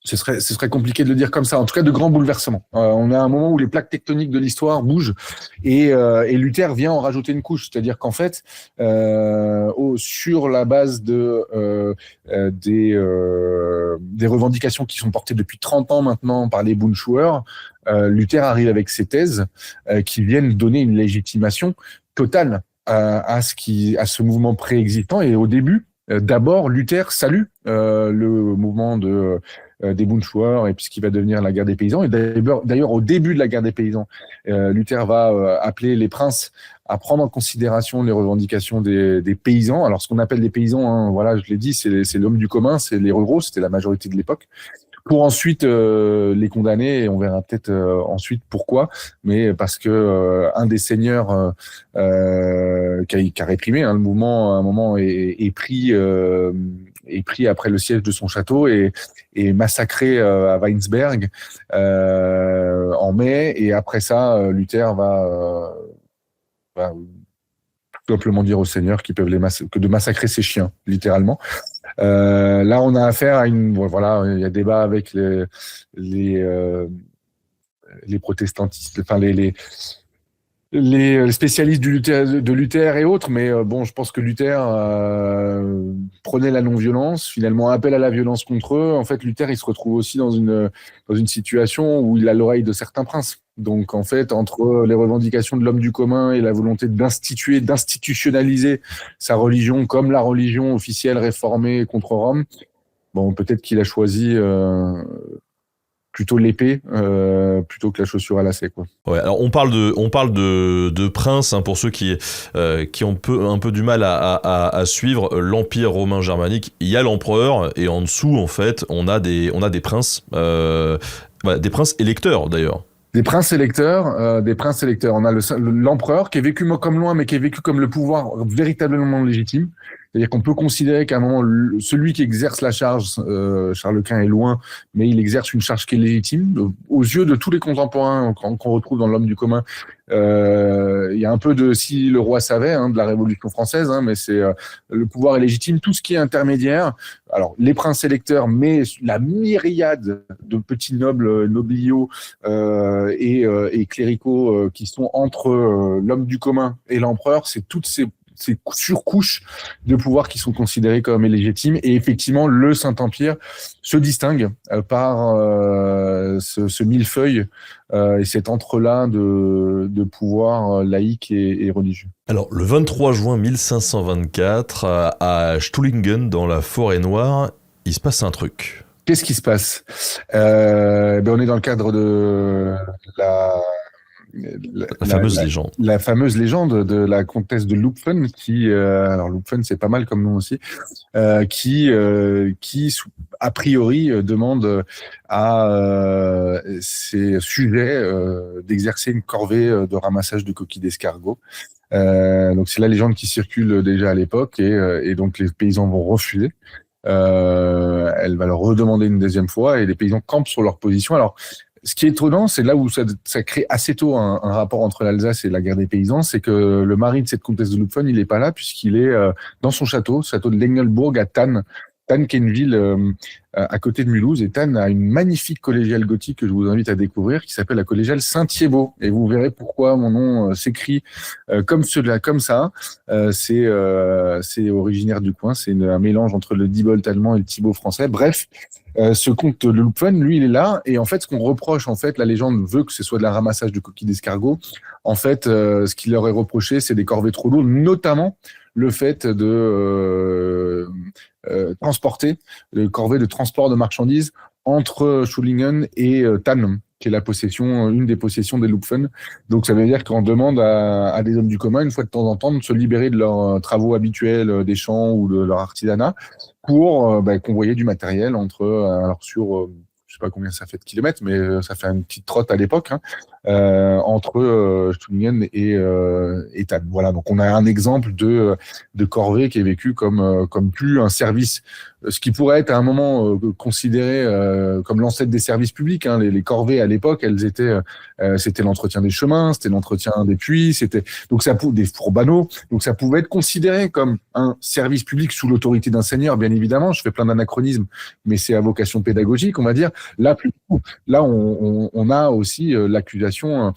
Ce serait compliqué de le dire comme ça. En tout cas, de grands bouleversements. On a un moment où les plaques tectoniques de l'histoire bougent et Luther vient en rajouter une couche. C'est-à-dire qu'en fait, sur la base des revendications qui sont portées depuis 30 ans maintenant par les Bundschuher, Luther arrive avec ses thèses qui viennent donner une légitimation totale à ce mouvement préexistant. Et au début, d'abord, Luther salue le mouvement des Bundschauer et puis ce qui va devenir la guerre des paysans. Et d'ailleurs, au début de la guerre des paysans, Luther va appeler les princes à prendre en considération les revendications des paysans. Alors, ce qu'on appelle les paysans, hein, voilà, je l'ai dit, c'est l'homme du commun, c'est les ruraux, c'était la majorité de l'époque, pour ensuite les condamner, et on verra peut-être ensuite pourquoi, mais parce que un des seigneurs qui a réprimé le mouvement à un moment est pris après le siège de son château et massacré à Weinsberg en mai, et après ça Luther va tout simplement dire aux seigneurs qu'ils peuvent que de massacrer ses chiens, littéralement. Là, on a affaire à voilà, il y a débat avec les protestantistes, enfin les spécialistes de Luther et autres, mais bon, je pense que Luther prenait la non-violence, finalement appel à la violence contre eux. En fait, Luther, il se retrouve aussi dans une situation où il a l'oreille de certains princes. Donc, en fait, entre les revendications de l'homme du commun et la volonté d'institutionnaliser sa religion comme la religion officielle réformée contre Rome, bon, peut-être qu'il a choisi plutôt l'épée plutôt que la chaussure à lacet, quoi. Ouais, alors on parle de prince, hein, pour ceux qui ont un peu du mal à suivre l'Empire romain germanique. Il y a l'empereur et en dessous, en fait, on a des princes, des princes électeurs d'ailleurs. Des princes électeurs. On a l'empereur qui est vécu comme loin, mais qui est vécu comme le pouvoir véritablement légitime. C'est-à-dire qu'on peut considérer qu'à un moment, celui qui exerce la charge, Charles Quint est loin, mais il exerce une charge qui est légitime. Aux yeux de tous les contemporains qu'on retrouve dans l'homme du commun, il y a un peu de si le roi savait, de la Révolution française, mais c'est le pouvoir est légitime. Tout ce qui est intermédiaire, alors les princes électeurs, mais la myriade de petits nobles, nobliaux et cléricaux qui sont entre l'homme du commun et l'empereur, c'est toutes ces surcouches de pouvoir qui sont considérées comme illégitimes. Et effectivement, le Saint-Empire se distingue par ce millefeuille et cet entrelac de pouvoir laïque et religieux. Alors, le 23 juin 1524, à Stulingen, dans la Forêt-Noire, il se passe un truc. Qu'est-ce qui se passe ? On est dans le cadre de la fameuse légende. La fameuse légende de la comtesse de Lupfen, qui, alors Lupfen c'est pas mal comme nom aussi, qui a priori demande à ses sujets d'exercer une corvée de ramassage de coquilles d'escargot. Donc c'est la légende qui circule déjà à l'époque et donc les paysans vont refuser. Elle va leur redemander une deuxième fois et les paysans campent sur leur position. Alors, ce qui est étonnant, c'est là où ça crée assez tôt un rapport entre l'Alsace et la guerre des paysans, c'est que le mari de cette comtesse de Lupfen, il est pas là puisqu'il est dans son château de Lengelbourg à Thann. Thann, qui est une ville à côté de Mulhouse, et Thann a une magnifique collégiale gothique que je vous invite à découvrir, qui s'appelle la collégiale Saint-Thiébaut. Et vous verrez pourquoi mon nom s'écrit comme ça. C'est originaire du coin, c'est un mélange entre le Diebold allemand et le Thibaut français. Bref, ce comte de Lupfen, lui, il est là, et en fait, ce qu'on reproche, en fait, la légende veut que ce soit de la ramassage de coquilles d'escargot. En fait, ce qu'il leur est reproché, c'est des corvées trop lourdes, notamment le fait de transporter, le corvée de transport de marchandises entre Stulingen et Thann, qui est une des possessions des Lupfen. Donc ça veut dire qu'on demande à des hommes du commun, une fois de temps en temps, de se libérer de leurs travaux habituels des champs ou de leur artisanat pour convoyer du matériel alors sur je sais pas combien ça fait de kilomètres, mais ça fait une petite trotte à l'époque, entre Stulingen et Thann. Voilà, donc on a un exemple de corvée qui est vécu comme plus un service, ce qui pourrait être à un moment considéré comme l'ancêtre des services publics. Les corvées à l'époque, elles étaient, c'était l'entretien des chemins, c'était l'entretien des puits, c'était des fours banaux, donc ça pouvait être considéré comme un service public sous l'autorité d'un seigneur, bien évidemment. Je fais plein d'anachronismes, mais c'est à vocation pédagogique, on va dire. Là, on a aussi l'accusation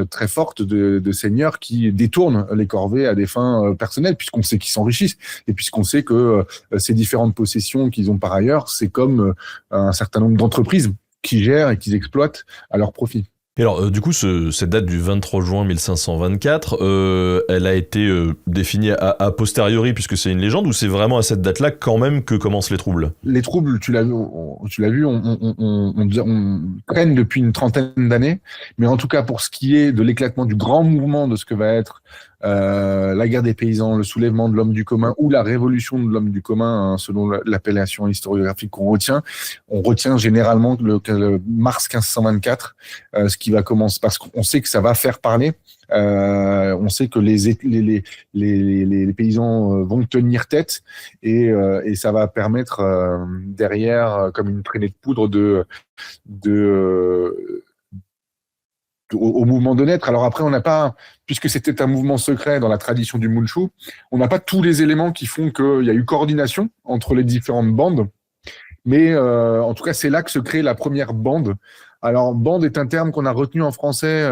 très forte de seigneurs qui détournent les corvées à des fins personnelles, puisqu'on sait qu'ils s'enrichissent et puisqu'on sait que ces différentes possessions qu'ils ont par ailleurs, c'est comme un certain nombre d'entreprises qui gèrent et qui exploitent à leur profit. Et alors, du coup, cette date du 23 juin 1524, elle a été définie a posteriori, puisque c'est une légende, ou c'est vraiment à cette date-là quand même que commencent les troubles? Les troubles, tu l'as vu, on traîne depuis une trentaine d'années, mais en tout cas pour ce qui est de l'éclatement du grand mouvement de ce que va être la guerre des paysans, le soulèvement de l'homme du commun ou la révolution de l'homme du commun, hein, selon l'appellation historiographique qu'on retient, on retient généralement le mars 1524, ce qui va commencer, parce qu'on sait que ça va faire parler. On sait que les paysans vont tenir tête et ça va permettre derrière, comme une traînée de poudre, au mouvement de naître. Alors après, on n'a pas, puisque c'était un mouvement secret dans la tradition du Munchu, on n'a pas tous les éléments qui font qu'il y a eu coordination entre les différentes bandes. Mais en tout cas, c'est là que se crée la première bande. Alors, bande est un terme qu'on a retenu en français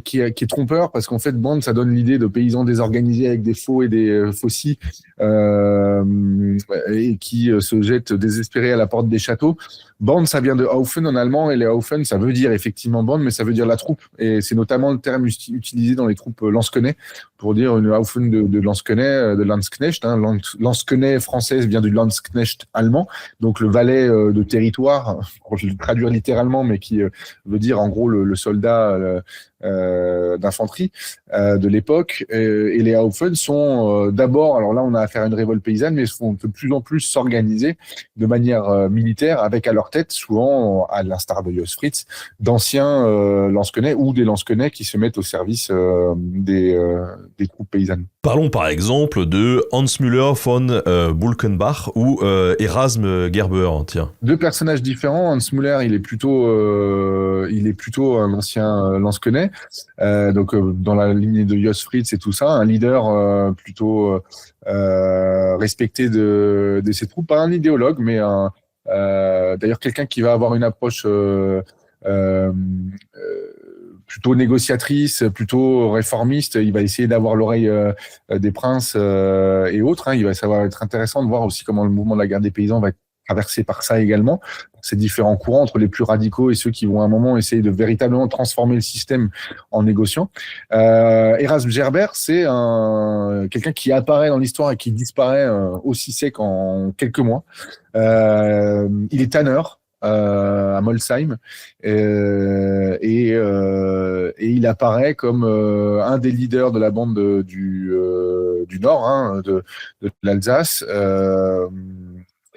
qui est trompeur, parce qu'en fait, bande, ça donne l'idée de paysans désorganisés avec des faux et des faucilles et qui se jettent désespérés à la porte des châteaux. Bande, ça vient de Haufen en allemand, et les Haufen, ça veut dire effectivement bande, mais ça veut dire la troupe. Et c'est notamment le terme utilisé dans les troupes Lansquenet, pour dire une Haufen de Lansquenet, de Landsknecht. Hein. Lansquenet française vient du Landsknecht allemand, donc le valet de territoire, je vais le traduire littéralement, mais qui veut dire en gros le soldat d'infanterie de l'époque. Et les Haufen sont d'abord, alors là on a affaire à une révolte paysanne, mais font de plus en plus s'organiser de manière militaire, avec à leur tête, souvent, à l'instar de Jos Fritz, d'anciens Lansquenets ou des Lansquenets qui se mettent au service des troupes paysannes. Parlons par exemple de Hans Müller von Bulkenbach ou Erasme Gerber. Tiens. Deux personnages différents. Hans Müller, il est plutôt un ancien Lansquenet, donc dans la lignée de Jos Fritz et tout ça, un leader plutôt respecté de ses troupes, pas un idéologue, mais d'ailleurs quelqu'un qui va avoir une approche plutôt négociatrice, plutôt réformiste. Il va essayer d'avoir l'oreille des princes et autres. Hein. Ça va être intéressant de voir aussi comment le mouvement de la guerre des paysans va être traversé par ça également, ces différents courants entre les plus radicaux et ceux qui vont à un moment essayer de véritablement transformer le système en négociant. Erasme Gerber, c'est quelqu'un qui apparaît dans l'histoire et qui disparaît aussi sec en quelques mois. Il est tanneur à Molsheim et il apparaît comme un des leaders de la bande du Nord, hein, de l'Alsace.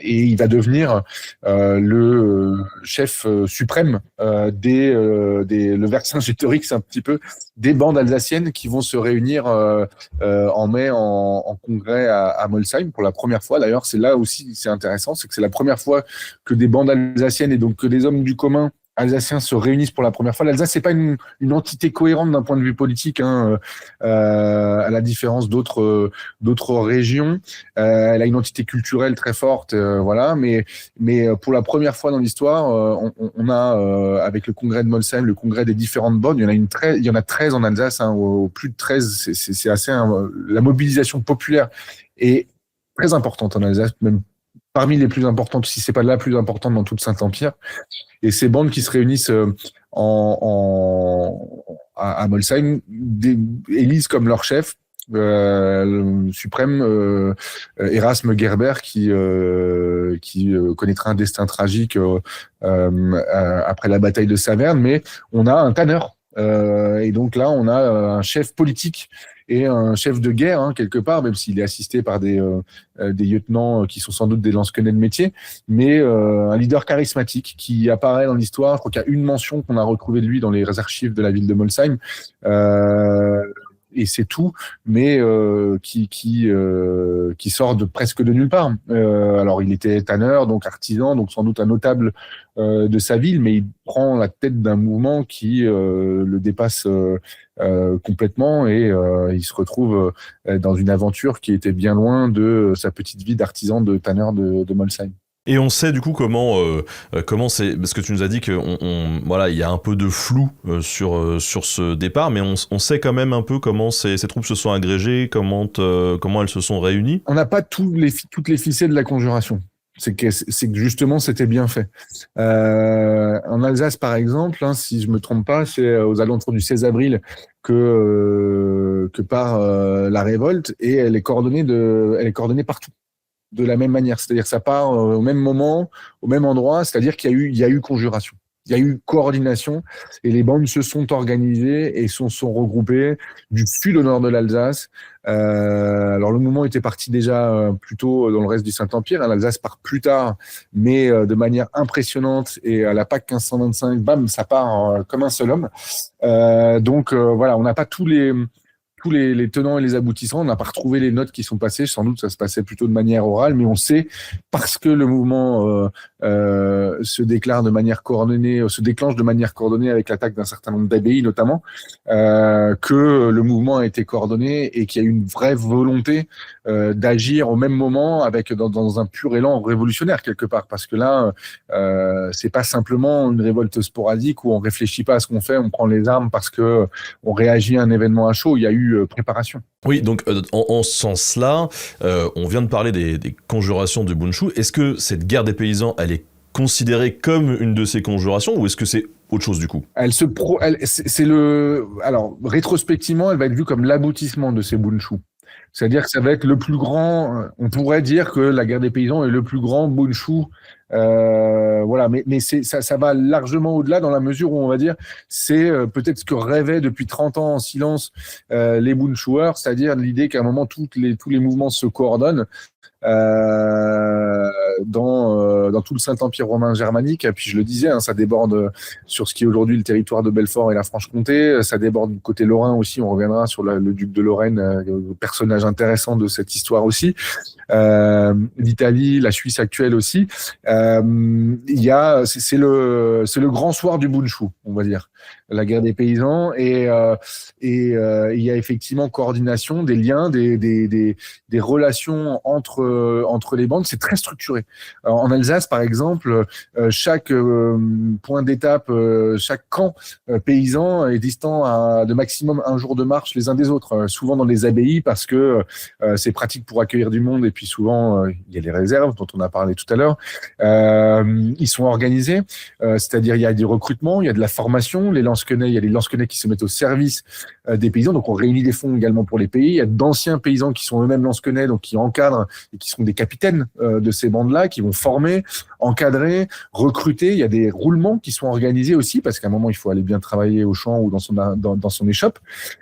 Et il va devenir le chef suprême le Vercingétorix, un petit peu, des bandes alsaciennes qui vont se réunir en mai en congrès à Molsheim pour la première fois. D'ailleurs, c'est là aussi, c'est intéressant, c'est que c'est la première fois que des bandes alsaciennes et donc que des hommes du commun alsaciens se réunissent pour la première fois. L'Alsace, c'est pas une entité cohérente d'un point de vue politique, hein, à la différence d'autres régions. Elle a une entité culturelle très forte, voilà. Mais pour la première fois dans l'histoire, on a avec le congrès de Molsheim, le congrès des différentes bandes, il y en a 13 en Alsace, hein, au plus de 13. C'est assez la mobilisation populaire est très importante en Alsace, même parmi les plus importantes, si c'est pas la plus importante dans tout le Saint-Empire. Et ces bandes qui se réunissent à Molsheim élisent comme leur chef le suprême Erasme Gerber, qui connaîtra un destin tragique après la bataille de Saverne. Mais on a un tanneur. Et donc là, on a un chef politique et un chef de guerre, hein, quelque part, même s'il est assisté par des lieutenants qui sont sans doute des Lansquenets de métier, mais un leader charismatique qui apparaît dans l'histoire. Je crois qu'il y a une mention qu'on a retrouvée de lui dans les archives de la ville de Molsheim. Et c'est tout, mais qui sort presque de nulle part. Alors il était tanneur, donc artisan, donc sans doute un notable de sa ville, mais il prend la tête d'un mouvement qui le dépasse complètement, et il se retrouve dans une aventure qui était bien loin de sa petite vie d'artisan de tanneur de Molsheim. Et on sait du coup comment c'est, parce que tu nous as dit que voilà, il y a un peu de flou sur ce départ, mais on sait quand même un peu comment ces troupes se sont agrégées, comment elles se sont réunies. On n'a pas toutes les ficelles de la conjuration. C'est que justement c'était bien fait. En Alsace par exemple, hein, si je me trompe pas, c'est aux alentours du 16 avril que part la révolte, et elle est coordonnée partout de la même manière. C'est-à-dire que ça part au même moment, au même endroit. C'est-à-dire qu'il y a eu conjuration. Il y a eu coordination, et les bandes se sont organisées et sont regroupées du sud au nord de l'Alsace. Alors le mouvement était parti déjà plutôt dans le reste du Saint-Empire. L'Alsace part plus tard, mais de manière impressionnante. Et à la Pâque 1525, bam, ça part comme un seul homme. Donc voilà, on n'a pas tous les tenants et les aboutissants. On n'a pas retrouvé les notes qui sont passées. Sans doute, ça se passait plutôt de manière orale, mais on sait, parce que le mouvement se déclenche de manière coordonnée avec l'attaque d'un certain nombre d'abbayes, notamment, que le mouvement a été coordonné et qu'il y a eu une vraie volonté d'agir au même moment, avec dans un pur élan révolutionnaire quelque part. Parce que là, c'est pas simplement une révolte sporadique où on réfléchit pas à ce qu'on fait, on prend les armes parce que on réagit à un événement à chaud. Il y a eu préparation. Oui, donc en ce sens-là, on vient de parler des conjurations de Bundschu. Est-ce que cette guerre des paysans, elle est considérée comme une de ces conjurations, ou est-ce que c'est autre chose du coup? Alors, rétrospectivement, elle va être vue comme l'aboutissement de ces Bundschu. C'est-à-dire que ça va être le plus grand. On pourrait dire que la guerre des paysans est le plus grand Bundschu. Voilà, mais ça va largement au-delà, dans la mesure où on va dire c'est peut-être ce que rêvaient depuis 30 ans en silence les Bundschuer, c'est-à-dire l'idée qu'à un moment tous les mouvements se coordonnent dans tout le Saint-Empire romain germanique. Et puis je le disais, hein, ça déborde sur ce qui est aujourd'hui le territoire de Belfort et la Franche-Comté, ça déborde du côté lorrain aussi. On reviendra sur le duc de Lorraine, personnage intéressant de cette histoire aussi. L'Italie, la Suisse actuelle aussi. C'est le grand soir du Bundschu, on va dire, la guerre des paysans, et il y a effectivement coordination des liens, des relations entre les bandes. C'est très structuré. Alors, en Alsace, par exemple, chaque point d'étape, chaque camp paysan est distant de maximum un jour de marche les uns des autres, souvent dans les abbayes, parce que c'est pratique pour accueillir du monde, et puis souvent il y a les réserves dont on a parlé tout à l'heure. Ils sont organisés, c'est-à-dire il y a des recrutements, il y a de la formation. Il y a les lansquenets qui se mettent au service des paysans, donc on réunit des fonds également pour les pays. Il y a d'anciens paysans qui sont eux-mêmes lansquenets, donc qui encadrent et qui sont des capitaines de ces bandes-là, qui vont former, encadrer, recruter. Il y a des roulements qui sont organisés aussi, parce qu'à un moment il faut aller bien travailler au champ ou dans son échoppe,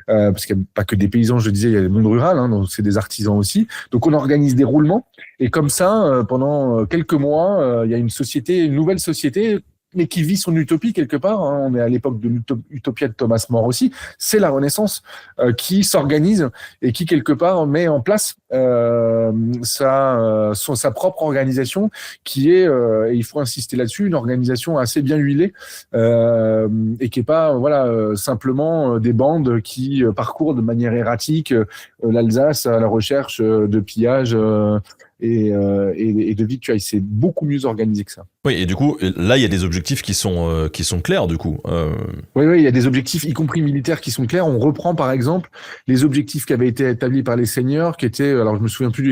parce qu'il n'y a pas que des paysans, je disais, il y a le monde rural, hein, donc c'est des artisans aussi. Donc on organise des roulements, et comme ça, pendant quelques mois, il y a une nouvelle société, mais qui vit son utopie quelque part. Hein. On est à l'époque de l'utopia de Thomas More aussi. C'est la Renaissance qui s'organise et qui quelque part met en place sa propre organisation, qui est, et il faut insister là-dessus, une organisation assez bien huilée, et qui est pas simplement des bandes qui parcourent de manière erratique l'Alsace à la recherche de pillages et de victuailles. C'est beaucoup mieux organisé que ça. Oui, et du coup, là, il y a des objectifs qui sont clairs, du coup. Oui, il y a des objectifs, y compris militaires, qui sont clairs. On reprend, par exemple, les objectifs qui avaient été établis par les seigneurs, qui étaient, alors je me souviens plus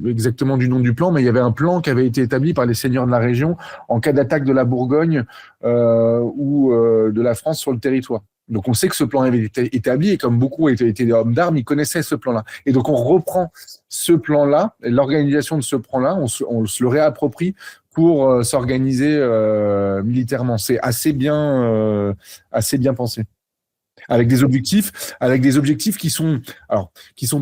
exactement du nom du plan, mais il y avait un plan qui avait été établi par les seigneurs de la région en cas d'attaque de la Bourgogne ou de la France sur le territoire. Donc on sait que ce plan avait été établi, et comme beaucoup étaient des hommes d'armes, ils connaissaient ce plan-là. Et donc on reprend ce plan-là, l'organisation de ce plan-là, on se le réapproprie pour s'organiser militairement. C'est assez bien pensé. Avec des objectifs qui sont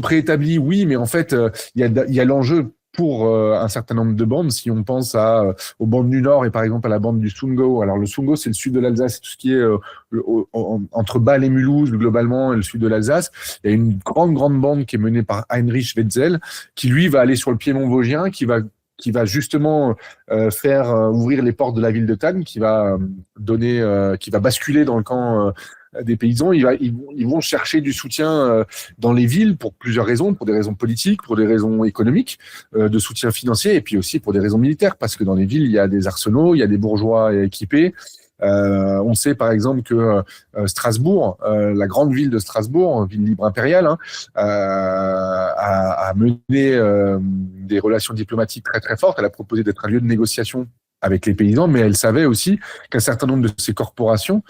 préétablis, oui, mais en fait, il y a l'enjeu pour un certain nombre de bandes. Si on pense aux bandes du Nord et par exemple à la bande du Sundgau. Alors le Sundgau, c'est le sud de l'Alsace, tout ce qui est entre Bâle et Mulhouse globalement, et le sud de l'Alsace. Il y a une grande bande qui est menée par Heinrich Wetzel, qui lui va aller sur le piémont vosgien, qui va justement faire ouvrir les portes de la ville de Thann, qui va basculer dans le camp des paysans. Ils vont chercher du soutien dans les villes pour plusieurs raisons, pour des raisons politiques, pour des raisons économiques, de soutien financier, et puis aussi pour des raisons militaires, parce que dans les villes, il y a des arsenaux, il y a des bourgeois équipés, On sait par exemple que Strasbourg, la grande ville de Strasbourg, ville libre impériale, a mené des relations diplomatiques très très fortes. Elle a proposé d'être un lieu de négociation avec les paysans, mais elle savait aussi qu'un certain nombre de ces corporations,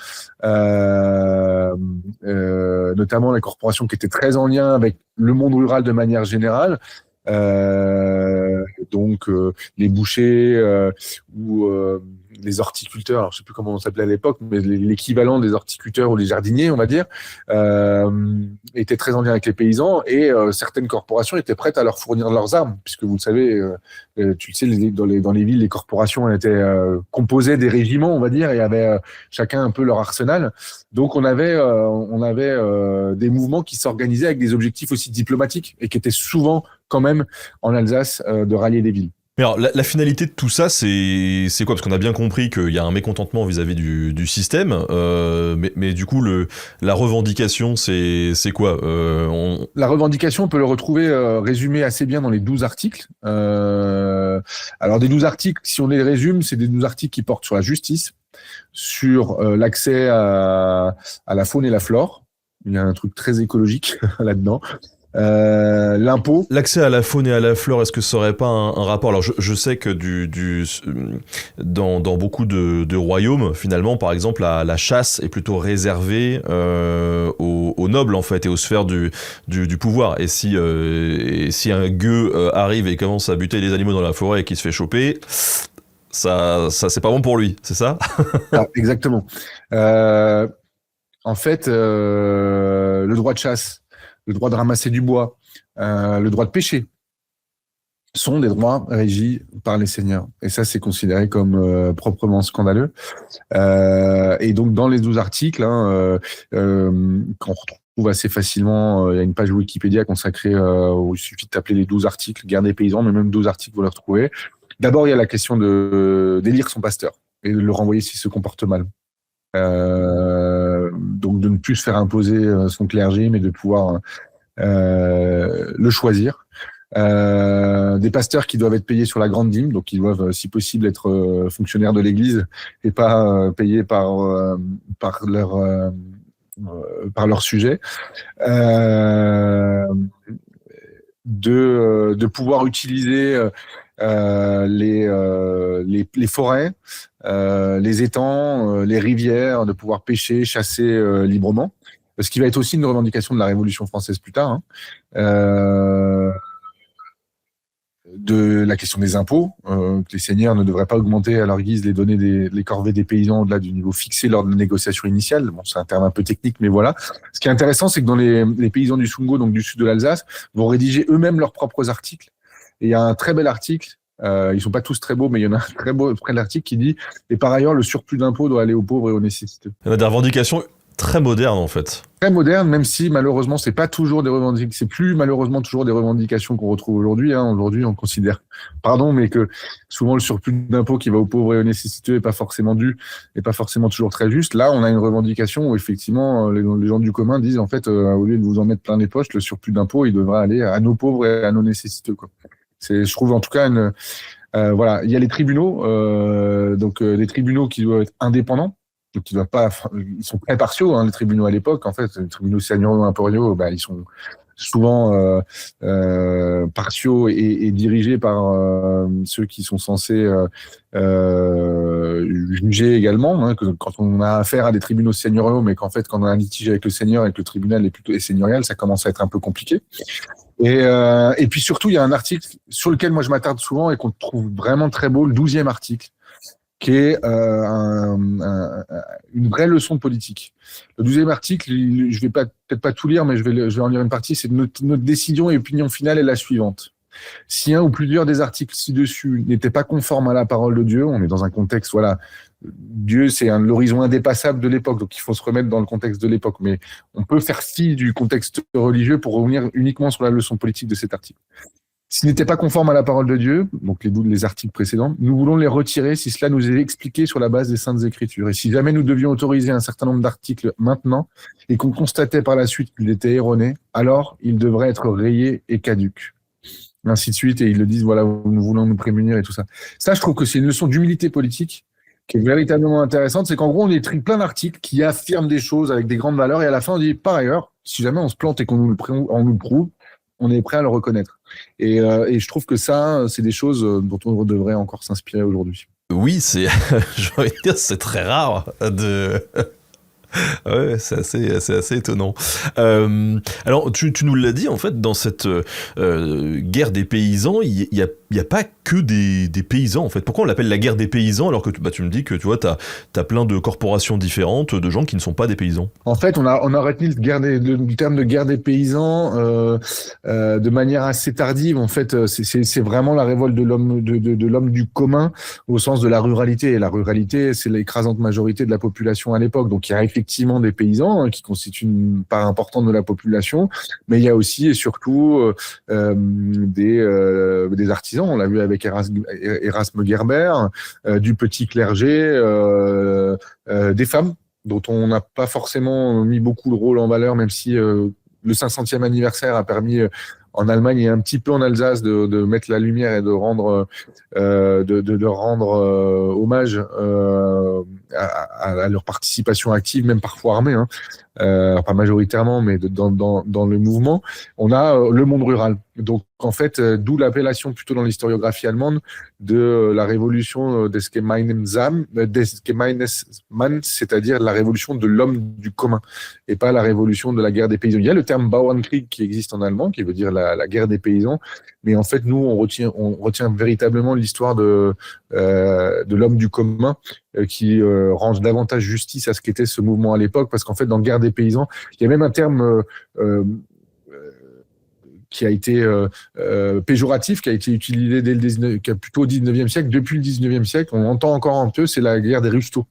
notamment les corporations qui étaient très en lien avec le monde rural de manière générale, donc les bouchers ou les horticulteurs, alors je sais plus comment on s'appelait à l'époque, mais l'équivalent des horticulteurs ou les jardiniers, on va dire, étaient très en lien avec les paysans, et certaines corporations étaient prêtes à leur fournir leurs armes, puisque vous le savez, tu le sais, dans les villes, les corporations étaient composées des régiments, on va dire, et avaient chacun un peu leur arsenal. Donc on avait des mouvements qui s'organisaient avec des objectifs aussi diplomatiques, et qui étaient souvent quand même en Alsace de rallier des villes. Mais alors, la finalité de tout ça, c'est quoi? Parce qu'on a bien compris qu'il y a un mécontentement vis-à-vis du système, mais du coup, la revendication, c'est quoi? La revendication, on peut le retrouver résumé assez bien dans les 12 articles. Alors, des 12 articles, si on les résume, c'est des 12 articles qui portent sur la justice, sur l'accès à la faune et la flore. Il y a un truc très écologique là-dedans. L'impôt. L'accès à la faune et à la flore, est-ce que ça aurait pas un rapport? Alors je sais que dans beaucoup de royaumes, finalement, par exemple, la chasse est plutôt réservée aux nobles, en fait, et aux sphères du pouvoir. Et si un gueux arrive et commence à buter les animaux dans la forêt et qu'il se fait choper, ça c'est pas bon pour lui, c'est ça? Ah, exactement. En fait, le droit de chasse, le droit de ramasser du bois, le droit de pêcher sont des droits régis par les seigneurs. Et ça, c'est considéré comme proprement scandaleux. Et donc, dans les 12 articles, qu'on retrouve assez facilement, il y a une page Wikipédia consacrée où il suffit de taper les 12 articles, guerre des paysans, mais même 12 articles, vous les retrouvez. D'abord, il y a la question d'élire son pasteur et de le renvoyer s'il se comporte mal. Donc de ne plus se faire imposer son clergé, mais de pouvoir le choisir. Des pasteurs qui doivent être payés sur la grande dîme, donc ils doivent, si possible, être fonctionnaires de l'Église et pas payés par leur sujet. De pouvoir utiliser les forêts, les étangs, les rivières, de pouvoir pêcher, chasser librement. Ce qui va être aussi une revendication de la Révolution française plus tard. De la question des impôts, que les seigneurs ne devraient pas augmenter à leur guise les corvées des paysans au-delà du niveau fixé lors de la négociation initiale. Bon, c'est un terme un peu technique, mais voilà. Ce qui est intéressant, c'est que dans les paysans du Sundgau, donc du sud de l'Alsace, vont rédiger eux-mêmes leurs propres articles. Et il y a un très bel article, ils sont pas tous très beaux, mais il y en a un très beau près de l'article qui dit « Et par ailleurs, le surplus d'impôts doit aller aux pauvres et aux nécessiteux ». Des revendications très modernes, en fait. Très moderne, même si malheureusement c'est pas toujours des revendications, c'est plus malheureusement toujours des revendications qu'on retrouve aujourd'hui. Aujourd'hui, on considère, mais que souvent le surplus d'impôts qui va aux pauvres et aux nécessiteux est pas forcément dû, et pas forcément toujours très juste. Là, on a une revendication où effectivement les gens du commun disent en fait, au lieu de vous en mettre plein les poches, le surplus d'impôts il devrait aller à nos pauvres et à nos nécessiteux, quoi. Je trouve en tout cas voilà, il y a les tribunaux, donc les tribunaux qui doivent être indépendants. Donc ils sont très partiaux, les tribunaux à l'époque. En fait, les tribunaux seigneuriaux impériaux, ils sont souvent partiaux et dirigés par ceux qui sont censés juger également. Quand on a affaire à des tribunaux seigneuriaux, mais qu'en fait, quand on a un litige avec le seigneur et que le tribunal est plutôt seigneurial, ça commence à être un peu compliqué. Et puis surtout, il y a un article sur lequel moi je m'attarde souvent et qu'on trouve vraiment très beau, le 12e article, qui est une vraie leçon de politique. Le 12e article, je vais peut-être pas tout lire, mais je vais en lire une partie, c'est notre décision et opinion finale est la suivante. Si un ou plusieurs des articles ci-dessus n'étaient pas conformes à la parole de Dieu, on est dans un contexte, voilà, Dieu c'est l'horizon indépassable de l'époque, donc il faut se remettre dans le contexte de l'époque, mais on peut faire fi du contexte religieux pour revenir uniquement sur la leçon politique de cet article. S'ils n'étaient pas conformes à la parole de Dieu, donc les articles précédents, nous voulons les retirer si cela nous est expliqué sur la base des Saintes Écritures. Et si jamais nous devions autoriser un certain nombre d'articles maintenant et qu'on constatait par la suite qu'il était erroné, alors ils devraient être rayés et caducs. Ainsi de suite, et ils le disent, voilà, nous voulons nous prémunir et tout ça. Ça, je trouve que c'est une leçon d'humilité politique qui est véritablement intéressante, c'est qu'en gros, on écrit plein d'articles qui affirment des choses avec des grandes valeurs, et à la fin, on dit, par ailleurs, si jamais on se plante et qu'on nous le prouve, on est prêt à le reconnaître. Et je trouve que ça, c'est des choses dont on devrait encore s'inspirer aujourd'hui. Oui, j'ai envie de dire, c'est très rare de... Ouais, c'est assez étonnant. Alors, tu nous l'as dit, en fait, dans cette guerre des paysans, il y a pas que des paysans, en fait. Pourquoi on l'appelle la guerre des paysans, alors que tu me dis que, tu vois, t'as plein de corporations différentes, de gens qui ne sont pas des paysans? En fait, on a retenu le terme de guerre des paysans de manière assez tardive. En fait, c'est vraiment la révolte de l'homme du commun au sens de la ruralité. Et la ruralité, c'est l'écrasante majorité de la population à l'époque. Donc, il y a effectivement des paysans qui constituent une part importante de la population, mais il y a aussi et surtout des artisans. On l'a vu avec Erasme Gerber, du petit clergé, des femmes dont on n'a pas forcément mis beaucoup de rôle en valeur, même si le 500e anniversaire a permis en Allemagne et un petit peu en Alsace de mettre la lumière et de rendre hommage à leur participation active, même parfois armée, hein. Pas majoritairement, mais dans le mouvement. On a le monde rural. Donc, en fait, d'où l'appellation plutôt dans l'historiographie allemande de la révolution des Gemeinsamen, c'est-à-dire la révolution de l'homme du commun, et pas la révolution de la guerre des paysans. Il y a le terme Bauernkrieg qui existe en allemand, qui veut dire la guerre des paysans, mais en fait, nous, on retient véritablement l'histoire de l'homme du commun qui rend davantage justice à ce qu'était ce mouvement à l'époque, parce qu'en fait, dans guerre des paysans, il y a même un terme qui a été péjoratif, qui a été utilisé plutôt au 19e siècle. Depuis le 19e siècle, on entend encore un peu, c'est la guerre des rustaux.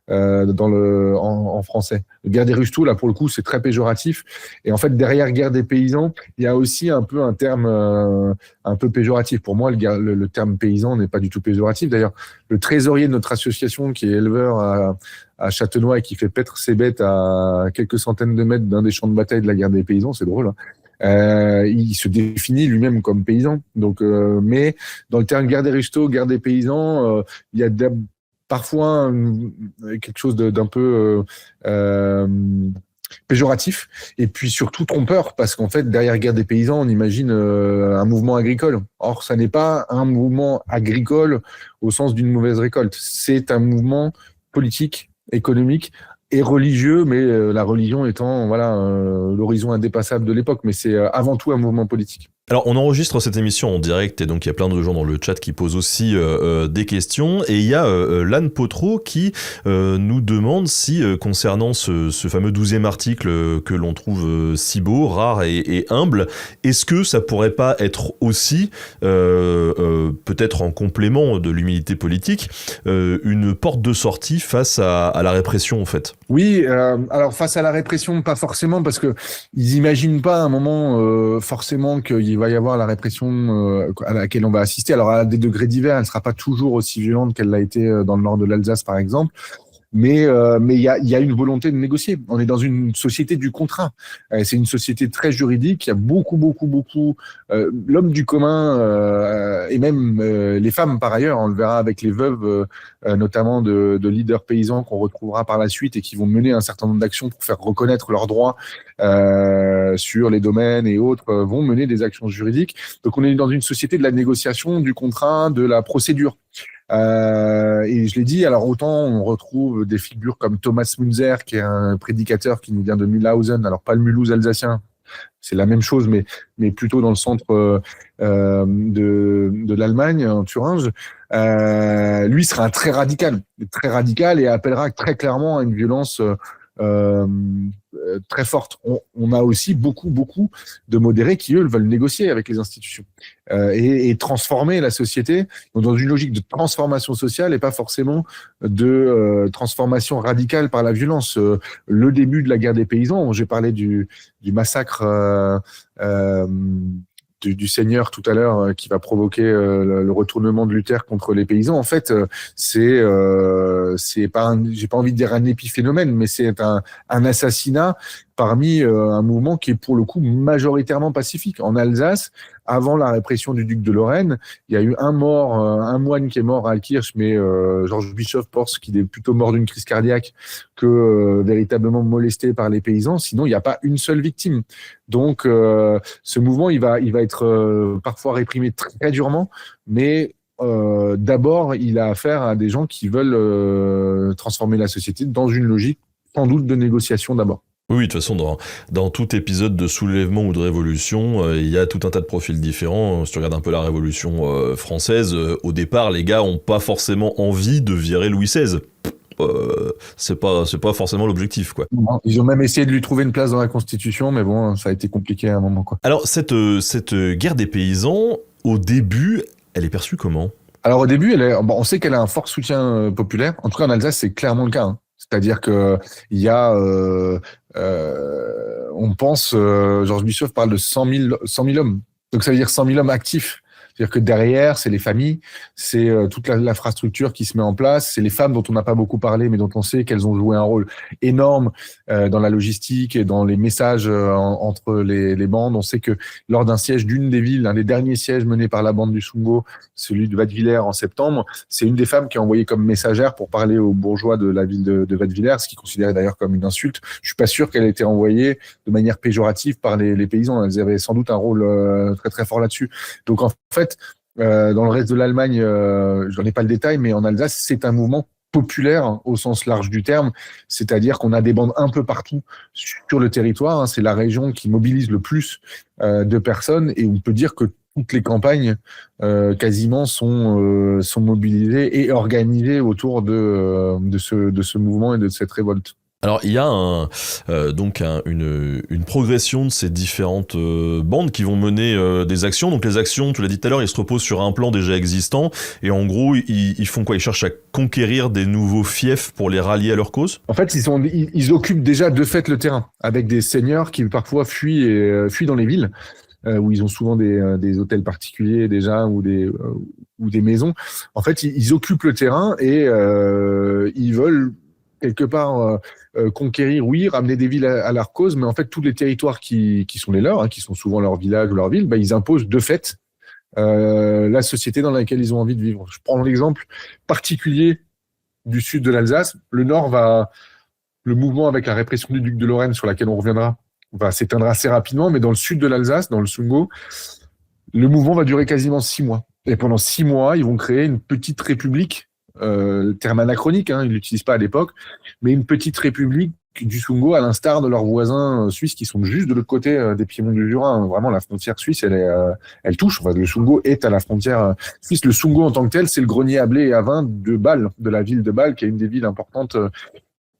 En français. La guerre des rustaux, là, pour le coup, c'est très péjoratif. Et en fait, derrière guerre des paysans, il y a aussi un peu un terme un peu péjoratif. Pour moi, le terme paysan n'est pas du tout péjoratif. D'ailleurs, le trésorier de notre association, qui est éleveur à Châtenois et qui fait paître ses bêtes à quelques centaines de mètres d'un des champs de bataille de la guerre des paysans, c'est drôle, hein. Il se définit lui-même comme paysan. Donc, mais dans le terme guerre des rustaux, guerre des paysans, il y a parfois quelque chose d'un peu péjoratif et puis surtout trompeur, parce qu'en fait, derrière guerre des paysans, on imagine un mouvement agricole. Or, ça n'est pas un mouvement agricole au sens d'une mauvaise récolte. C'est un mouvement politique, économique et religieux, mais la religion étant l'horizon indépassable de l'époque. Mais c'est avant tout un mouvement politique. Alors, on enregistre cette émission en direct et donc il y a plein de gens dans le chat qui posent aussi des questions. Et il y a Lan Potro qui nous demande si, concernant ce fameux 12e article que l'on trouve si beau, rare et humble, est-ce que ça pourrait pas être aussi, peut-être en complément de l'humilité politique, une porte de sortie face à la répression, en fait? Oui, alors face à la répression, pas forcément, parce que ils imaginent pas à un moment forcément qu'il va y avoir la répression à laquelle on va assister. Alors à des degrés divers, elle sera pas toujours aussi violente qu'elle l'a été dans le nord de l'Alsace, par exemple. Mais il y a une volonté de négocier. On est dans une société du contrat. C'est une société très juridique. Il y a beaucoup l'homme du commun et même les femmes par ailleurs. On le verra avec les veuves, notamment de leaders paysans qu'on retrouvera par la suite et qui vont mener un certain nombre d'actions pour faire reconnaître leurs droits sur les domaines et autres. Vont mener des actions juridiques. Donc on est dans une société de la négociation, du contrat, de la procédure. Et je l'ai dit, alors autant on retrouve des figures comme Thomas Münzer, qui est un prédicateur qui nous vient de Mühlhausen, alors pas le Mulhouse alsacien, c'est la même chose, mais plutôt dans le centre de l'Allemagne, en Thuringe. Lui sera un très radical et appellera très clairement à une violence très forte. On a aussi beaucoup de modérés qui, eux, veulent négocier avec les institutions et transformer la société dans une logique de transformation sociale et pas forcément de transformation radicale par la violence. Le début de la guerre des paysans, j'ai parlé du massacre du Seigneur tout à l'heure qui va provoquer le retournement de Luther contre les paysans. En fait, c'est pas j'ai pas envie de dire un épiphénomène, mais c'est un assassinat parmi un mouvement qui est pour le coup majoritairement pacifique. En Alsace, avant la répression du duc de Lorraine, il y a eu un moine qui est mort à Altkirch, mais Georges Bischoff pense qu'il est plutôt mort d'une crise cardiaque que véritablement molesté par les paysans. Sinon, il n'y a pas une seule victime. Donc, ce mouvement, il va être parfois réprimé très durement, mais d'abord, il a affaire à des gens qui veulent transformer la société dans une logique sans doute de négociation d'abord. Oui, de toute façon, dans tout épisode de soulèvement ou de révolution, il y a tout un tas de profils différents. Si tu regardes un peu la Révolution française, au départ, les gars ont pas forcément envie de virer Louis XVI. C'est pas forcément l'objectif, quoi. Ils ont même essayé de lui trouver une place dans la Constitution, mais bon, ça a été compliqué à un moment, quoi. Alors, cette guerre des paysans, au début, elle est perçue comment ? Alors au début, on sait qu'elle a un fort soutien populaire. En tout cas, en Alsace, c'est clairement le cas, hein. C'est-à-dire que il y a, on pense, Georges Bischoff parle de 100 000 hommes. Donc ça veut dire 100 000 hommes actifs. C'est-à-dire que derrière, c'est les familles, c'est toute l'infrastructure qui se met en place, c'est les femmes dont on n'a pas beaucoup parlé, mais dont on sait qu'elles ont joué un rôle énorme dans la logistique et dans les messages entre les bandes. On sait que lors d'un siège d'une des villes, un des derniers sièges menés par la bande du Sungo, celui de Wattwiller en septembre, c'est une des femmes qui est envoyée comme messagère pour parler aux bourgeois de la ville de Wattwiller, ce qui est considéré d'ailleurs comme une insulte. Je suis pas sûr qu'elle ait été envoyée de manière péjorative par les paysans. Elles avaient sans doute un rôle très très fort là-dessus. Donc en fait, dans le reste de l'Allemagne, j'en ai pas le détail, mais en Alsace, c'est un mouvement populaire au sens large du terme, c'est-à-dire qu'on a des bandes un peu partout sur le territoire. C'est la région qui mobilise le plus de personnes, et on peut dire que toutes les campagnes quasiment sont mobilisées et organisées autour de ce mouvement et de cette révolte. Alors il y a une progression de ces différentes bandes qui vont mener des actions. Donc les actions, tu l'as dit tout à l'heure, ils se reposent sur un plan déjà existant, et en gros ils font quoi ? Ils cherchent à conquérir des nouveaux fiefs pour les rallier à leur cause ? En fait, ils occupent déjà de fait le terrain avec des seigneurs qui parfois fuient dans les villes. Où ils ont souvent des hôtels particuliers déjà ou des maisons. En fait, ils occupent le terrain et ils veulent quelque part conquérir, oui, ramener des villes à leur cause, mais en fait tous les territoires qui sont les leurs, hein, qui sont souvent leur village ou leur ville, ils imposent de fait la société dans laquelle ils ont envie de vivre. Je prends l'exemple particulier du sud de l'Alsace. Le mouvement avec la répression du duc de Lorraine, sur laquelle on reviendra, va s'éteindre assez rapidement, mais dans le sud de l'Alsace, dans le Sungo, le mouvement va durer quasiment 6 mois. Et pendant 6 mois, ils vont créer une petite république, le terme anachronique, hein, ils ne l'utilisent pas à l'époque, mais une petite république du Sungo, à l'instar de leurs voisins suisses qui sont juste de l'autre côté des Piémonts du Jura. Vraiment, la frontière suisse, elle touche. Enfin, le Sungo est à la frontière suisse. Le Sungo en tant que tel, c'est le grenier à blé et à vin de Bâle, de la ville de Bâle, qui est une des villes importantes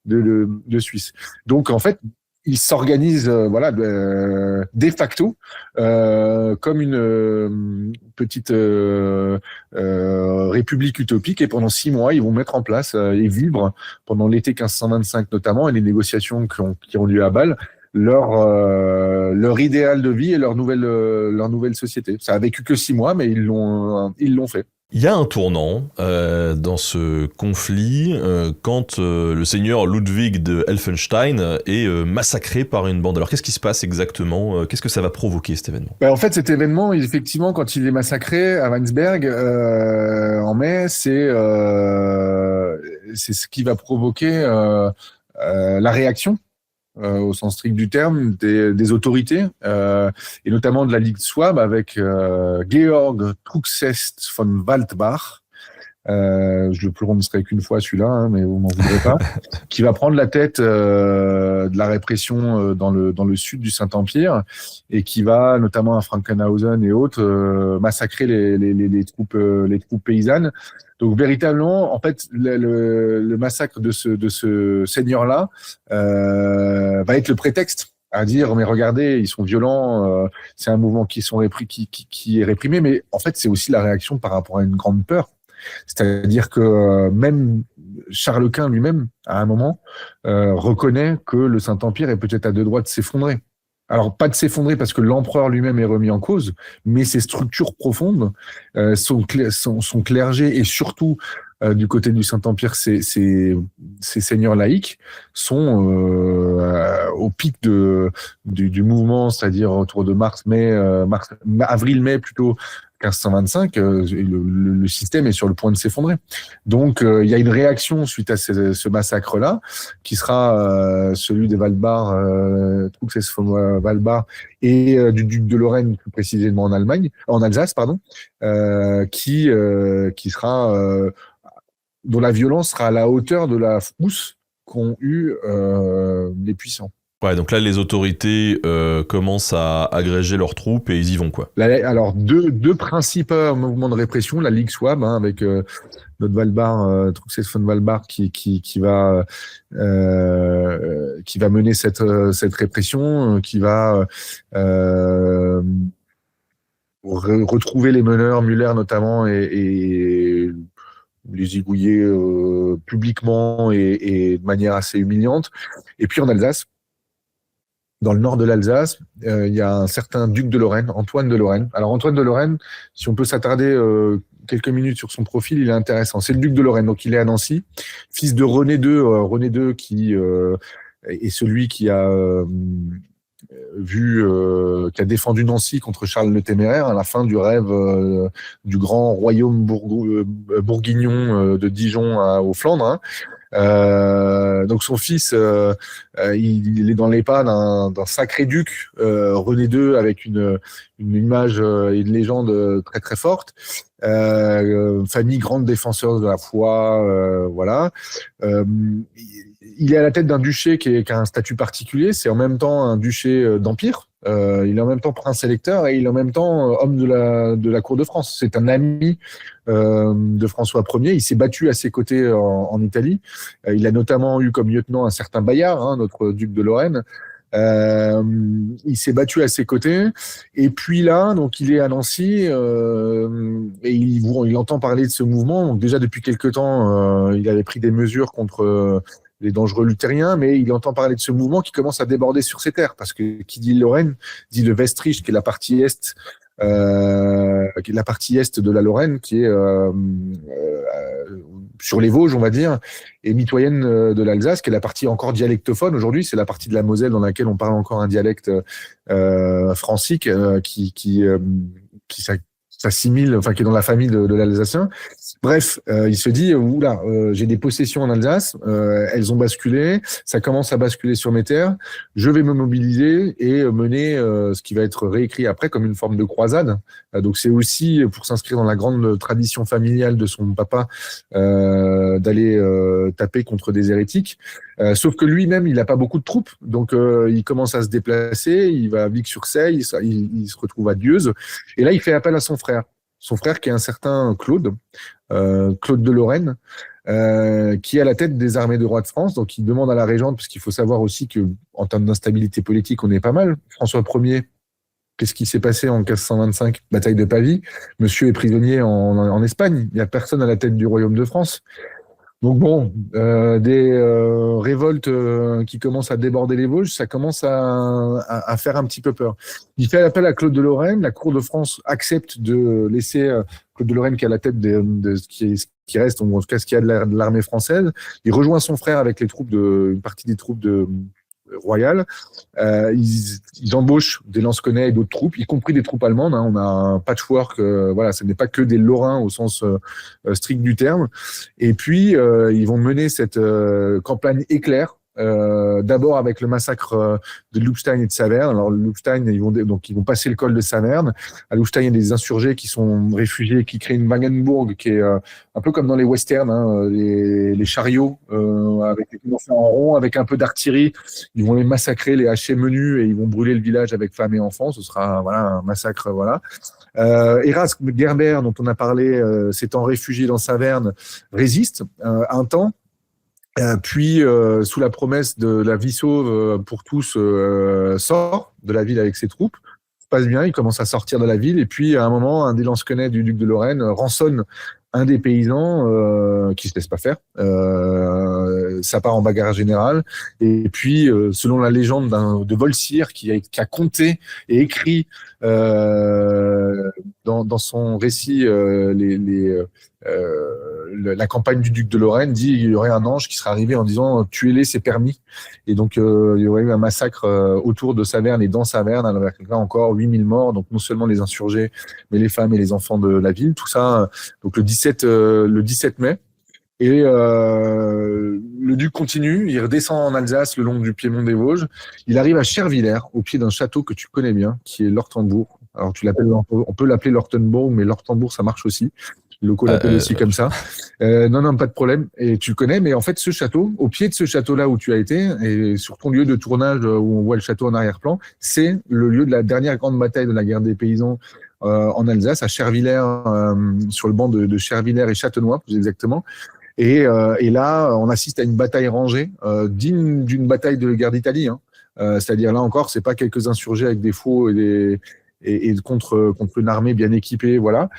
de Suisse. Donc, en fait, ils s'organisent de facto comme une petite république utopique, et pendant 6 mois ils vont mettre en place et vivre pendant l'été 1525 notamment, et les négociations qui ont lieu à Bâle, leur idéal de vie et leur nouvelle société. Ça a vécu que 6 mois, mais ils l'ont fait. Il y a un tournant dans ce conflit quand le seigneur Ludwig de Helfenstein est massacré par une bande. Alors qu'est-ce qui se passe exactement ? Qu'est-ce que ça va provoquer, cet événement ? En fait, cet événement, effectivement, quand il est massacré à Weinsberg en mai, c'est ce qui va provoquer la réaction au sens strict du terme, des autorités, et notamment de la Ligue Souabe avec Georg Truxest von Waldbach, je le prononcerai qu'une fois celui-là, hein, mais vous m'en voudrez pas, qui va prendre la tête de la répression dans le sud du Saint-Empire, et qui va, notamment à Frankenhausen et autres, massacrer les troupes paysannes. Donc véritablement, en fait, le massacre de ce seigneur-là va être le prétexte à dire mais regardez, ils sont violents, c'est un mouvement qui est réprimé, mais en fait c'est aussi la réaction par rapport à une grande peur. C'est-à-dire que même Charles Quint lui-même, à un moment, reconnaît que le Saint-Empire est peut-être à 2 doigts de s'effondrer. Alors, pas de s'effondrer parce que l'empereur lui-même est remis en cause, mais ses structures profondes, son clergé et surtout du côté du Saint-Empire, ces seigneurs laïcs sont au pic du mouvement, c'est-à-dire autour de avril-mai plutôt, 1525, le système est sur le point de s'effondrer. Donc, il y a une réaction suite à ce massacre-là, qui sera celui des Valbar, Truxes von Valbar, et du duc de Lorraine, plus précisément en Alsace, pardon, qui sera dont la violence sera à la hauteur de la frousse qu'ont eu les puissants. Ouais, donc là, les autorités commencent à agréger leurs troupes et ils y vont, quoi. Alors, deux principaux mouvements de répression, la Ligue Swab, avec notre Valbar, Truxes von Valbar, qui va mener cette répression, qui va retrouver les meneurs, Müller notamment, et les zigouiller publiquement et de manière assez humiliante. Et puis en Alsace, dans le nord de l'Alsace, il y a un certain duc de Lorraine, Antoine de Lorraine. Alors Antoine de Lorraine, si on peut s'attarder quelques minutes sur son profil, il est intéressant. C'est le duc de Lorraine, donc il est à Nancy, fils de René II. René II qui est celui qui a qui a défendu Nancy contre Charles le Téméraire à la fin du rêve du grand royaume bourguignon de Dijon aux Flandres. Donc son fils, il est dans les pas d'un sacré duc, René II, avec une image et une légende très très forte. Famille grande défenseur de la foi, voilà. Il est à la tête d'un duché qui a un statut particulier. C'est en même temps un duché d'empire. Il est en même temps prince électeur et il est en même temps homme de la cour de France. C'est un ami de François Ier. Il s'est battu à ses côtés en Italie. Il a notamment eu comme lieutenant un certain Bayard, notre duc de Lorraine. Il s'est battu à ses côtés. Et puis là, donc il est à Nancy et il entend parler de ce mouvement. Donc déjà depuis quelque temps, il avait pris des mesures contre les dangereux luthériens, mais il entend parler de ce mouvement qui commence à déborder sur ses terres, parce que qui dit Lorraine dit le Westrich, qui est la partie est, de la Lorraine, qui est sur les Vosges, on va dire, et mitoyenne de l'Alsace, qui est la partie encore dialectophone aujourd'hui. C'est la partie de la Moselle dans laquelle on parle encore un dialecte francique qui s'assimile, enfin qui est dans la famille de l'alsacien. Bref, il se dit, oula, j'ai des possessions en Alsace, elles ont basculé, ça commence à basculer sur mes terres, je vais me mobiliser et mener ce qui va être réécrit après comme une forme de croisade. Donc c'est aussi pour s'inscrire dans la grande tradition familiale de son papa d'aller taper contre des hérétiques. Sauf que lui-même, il n'a pas beaucoup de troupes, donc il commence à se déplacer, il va à Vic-sur-Seille, il se retrouve à Dieuze, et là il fait appel à son frère qui est un certain Claude de Lorraine, qui est à la tête des armées de roi de France. Donc il demande à la régente, parce qu'il faut savoir aussi que en termes d'instabilité politique, on est pas mal. François Ier, qu'est-ce qui s'est passé en 1525? Bataille de Pavie. Monsieur est prisonnier en Espagne. Il n'y a personne à la tête du royaume de France. Donc bon, des révoltes qui commencent à déborder les Vosges, ça commence à faire un petit peu peur. Il fait appel à Claude de Lorraine, la cour de France accepte de laisser Claude de Lorraine qui est à la tête de ce qui reste, ou en tout cas ce qu'il y a de l'armée française. Il rejoint son frère avec une partie des troupes royales. Ils embauchent des lansquenets et d'autres troupes, y compris des troupes allemandes. On a un patchwork, voilà, ce n'est pas que des Lorrains au sens strict du terme. Et puis, ils vont mener cette campagne éclair. D'abord avec le massacre de Lubstein et de Saverne. Alors Lubstein, ils vont passer le col de Saverne. À Lubstein, il y a des insurgés qui sont réfugiés, qui créent une Wagenburg qui est un peu comme dans les westerns, les chariots avec les canons en rond, avec un peu d'artillerie. Ils vont les massacrer, les hacher menus, et ils vont brûler le village avec femmes et enfants. Ce sera un massacre, voilà. Erasme Gerber, dont on a parlé, s'étant réfugié dans Saverne, résiste un temps. Puis, sous la promesse de la vie sauve pour tous, sort de la ville avec ses troupes. Ça se passe bien, il commence à sortir de la ville. Et puis, à un moment, un des lansquenets du duc de Lorraine rançonne un des paysans qui se laisse pas faire. Ça part en bagarre générale. Et puis, selon la légende de Volsir, qui a conté et écrit dans son récit la campagne du duc de Lorraine dit qu'il y aurait un ange qui serait arrivé en disant tuez-les, c'est permis. Et donc il y aurait eu un massacre autour de Saverne et dans Saverne, avec là encore 8000 morts, donc non seulement les insurgés, mais les femmes et les enfants de la ville. Tout ça, donc le 17 mai. Et le duc continue, il redescend en Alsace le long du piémont des Vosges. Il arrive à Chervillers, au pied d'un château que tu connais bien, qui est l'Ortembourg. Alors on peut l'appeler l'Ortenbourg, mais l'Ortembourg ça marche aussi. Les locaux l'appellent aussi comme ça. Non, pas de problème. Et tu le connais, mais en fait ce château, au pied de ce château-là où tu as été, et sur ton lieu de tournage où on voit le château en arrière-plan, c'est le lieu de la dernière grande bataille de la guerre des paysans en Alsace, à Chervillers, sur le banc de Chervillers et Châtenois, plus exactement. Et là, on assiste à une bataille rangée, digne d'une bataille de guerre d'Italie. C'est-à-dire là encore, c'est pas quelques insurgés avec des faux et contre une armée bien équipée, voilà.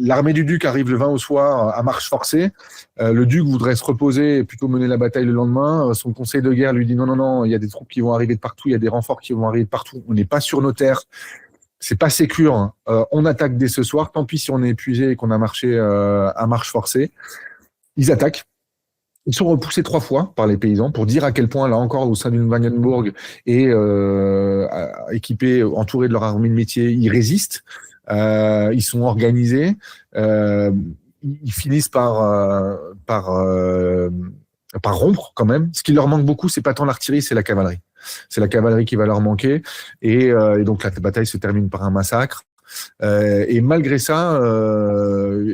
L'armée du duc arrive le 20 au soir à marche forcée. Le duc voudrait se reposer et plutôt mener la bataille le lendemain. Son conseil de guerre lui dit non, il y a des troupes qui vont arriver de partout, il y a des renforts qui vont arriver de partout. On n'est pas sur nos terres. C'est pas sécure. Hein. On attaque dès ce soir. Tant pis si on est épuisé et qu'on a marché à marche forcée. Ils attaquent. Ils sont repoussés 3 fois par les paysans pour dire à quel point, là encore, au sein d'une Wagenburg et équipés, entourés de leur armée de métier, ils résistent. Ils sont organisés. Ils finissent par rompre quand même. Ce qui leur manque beaucoup, c'est pas tant l'artillerie, c'est la cavalerie. C'est la cavalerie qui va leur manquer. Et donc la bataille se termine par un massacre. Et malgré ça,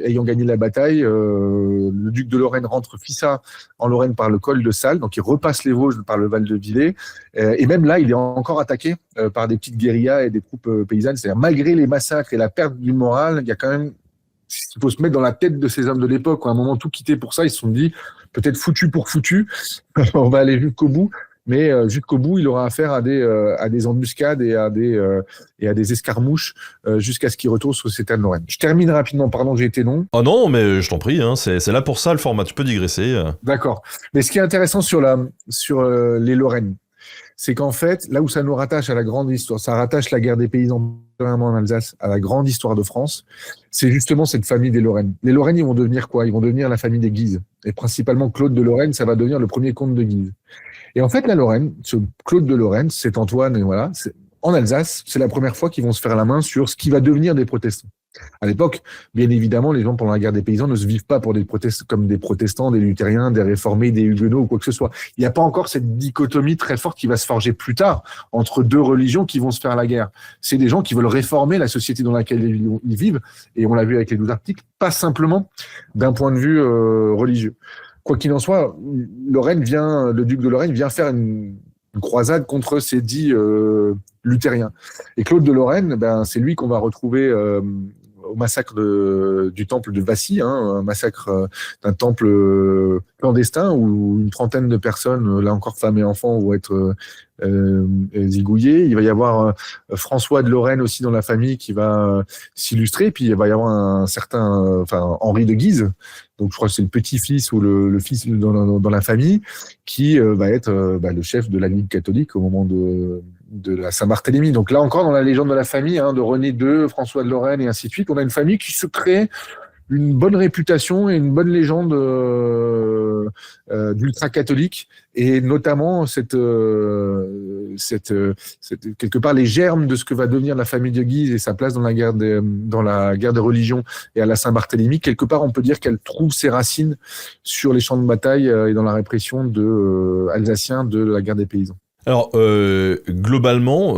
ayant gagné la bataille, le duc de Lorraine rentre Fissa en Lorraine par le col de Salles, donc il repasse les Vosges par le Val de Villers, et même là, il est encore attaqué par des petites guérillas et des troupes paysannes. C'est-à-dire, malgré les massacres et la perte du moral, il y a quand même, il faut se mettre dans la tête de ces hommes de l'époque. À un moment, tout quitter pour ça, ils se sont dit, peut-être foutu pour foutu, on va aller jusqu'au bout. Mais jusqu'au bout, il aura affaire à des embuscades et à des escarmouches jusqu'à ce qu'il retourne sur ses terres de Lorraine. Je termine rapidement, pardon, j'ai été long. Oh non, mais je t'en prie, hein, c'est là pour ça le format, tu peux digresser. D'accord. Mais ce qui est intéressant sur les Lorraines, c'est qu'en fait, là où ça nous rattache à la grande histoire, ça rattache la guerre des paysans en Alsace à la grande histoire de France, c'est justement cette famille des Lorraines. Les Lorraines, ils vont devenir quoi? Ils vont devenir la famille des Guises. Et principalement, Claude de Lorraine, ça va devenir le premier comte de Guise. Et en fait, la Lorraine, ce Claude de Lorraine, c'est Antoine, et voilà, en Alsace, c'est la première fois qu'ils vont se faire la main sur ce qui va devenir des protestants. À l'époque, bien évidemment, les gens pendant la guerre des paysans ne se vivent pas comme des protestants, des luthériens, des réformés, des huguenots ou quoi que ce soit. Il n'y a pas encore cette dichotomie très forte qui va se forger plus tard entre deux religions qui vont se faire la guerre. C'est des gens qui veulent réformer la société dans laquelle ils vivent, et on l'a vu avec les 12 articles, pas simplement d'un point de vue religieux. Quoi qu'il en soit, le duc de Lorraine vient faire une croisade contre ces dits luthériens. Et Claude de Lorraine, c'est lui qu'on va retrouver au massacre du temple de Vassy, un massacre d'un temple clandestin où une trentaine de personnes, là encore femmes et enfants, vont être zigouillés. Il va y avoir François de Lorraine aussi dans la famille qui va s'illustrer. Puis il va y avoir un certain Henri de Guise, donc je crois que c'est le petit-fils ou le fils dans la famille, qui va être le chef de la Ligue catholique au moment de la Saint-Barthélemy. Donc là encore, dans la légende de la famille, de René II, François de Lorraine et ainsi de suite, on a une famille qui se crée une bonne réputation et une bonne légende d'ultra-catholique, et notamment quelque part les germes de ce que va devenir la famille de Guise et sa place dans la guerre des religions et à la Saint-Barthélemy. Quelque part, on peut dire qu'elle trouve ses racines sur les champs de bataille et dans la répression alsaciens de la guerre des paysans. Alors, globalement,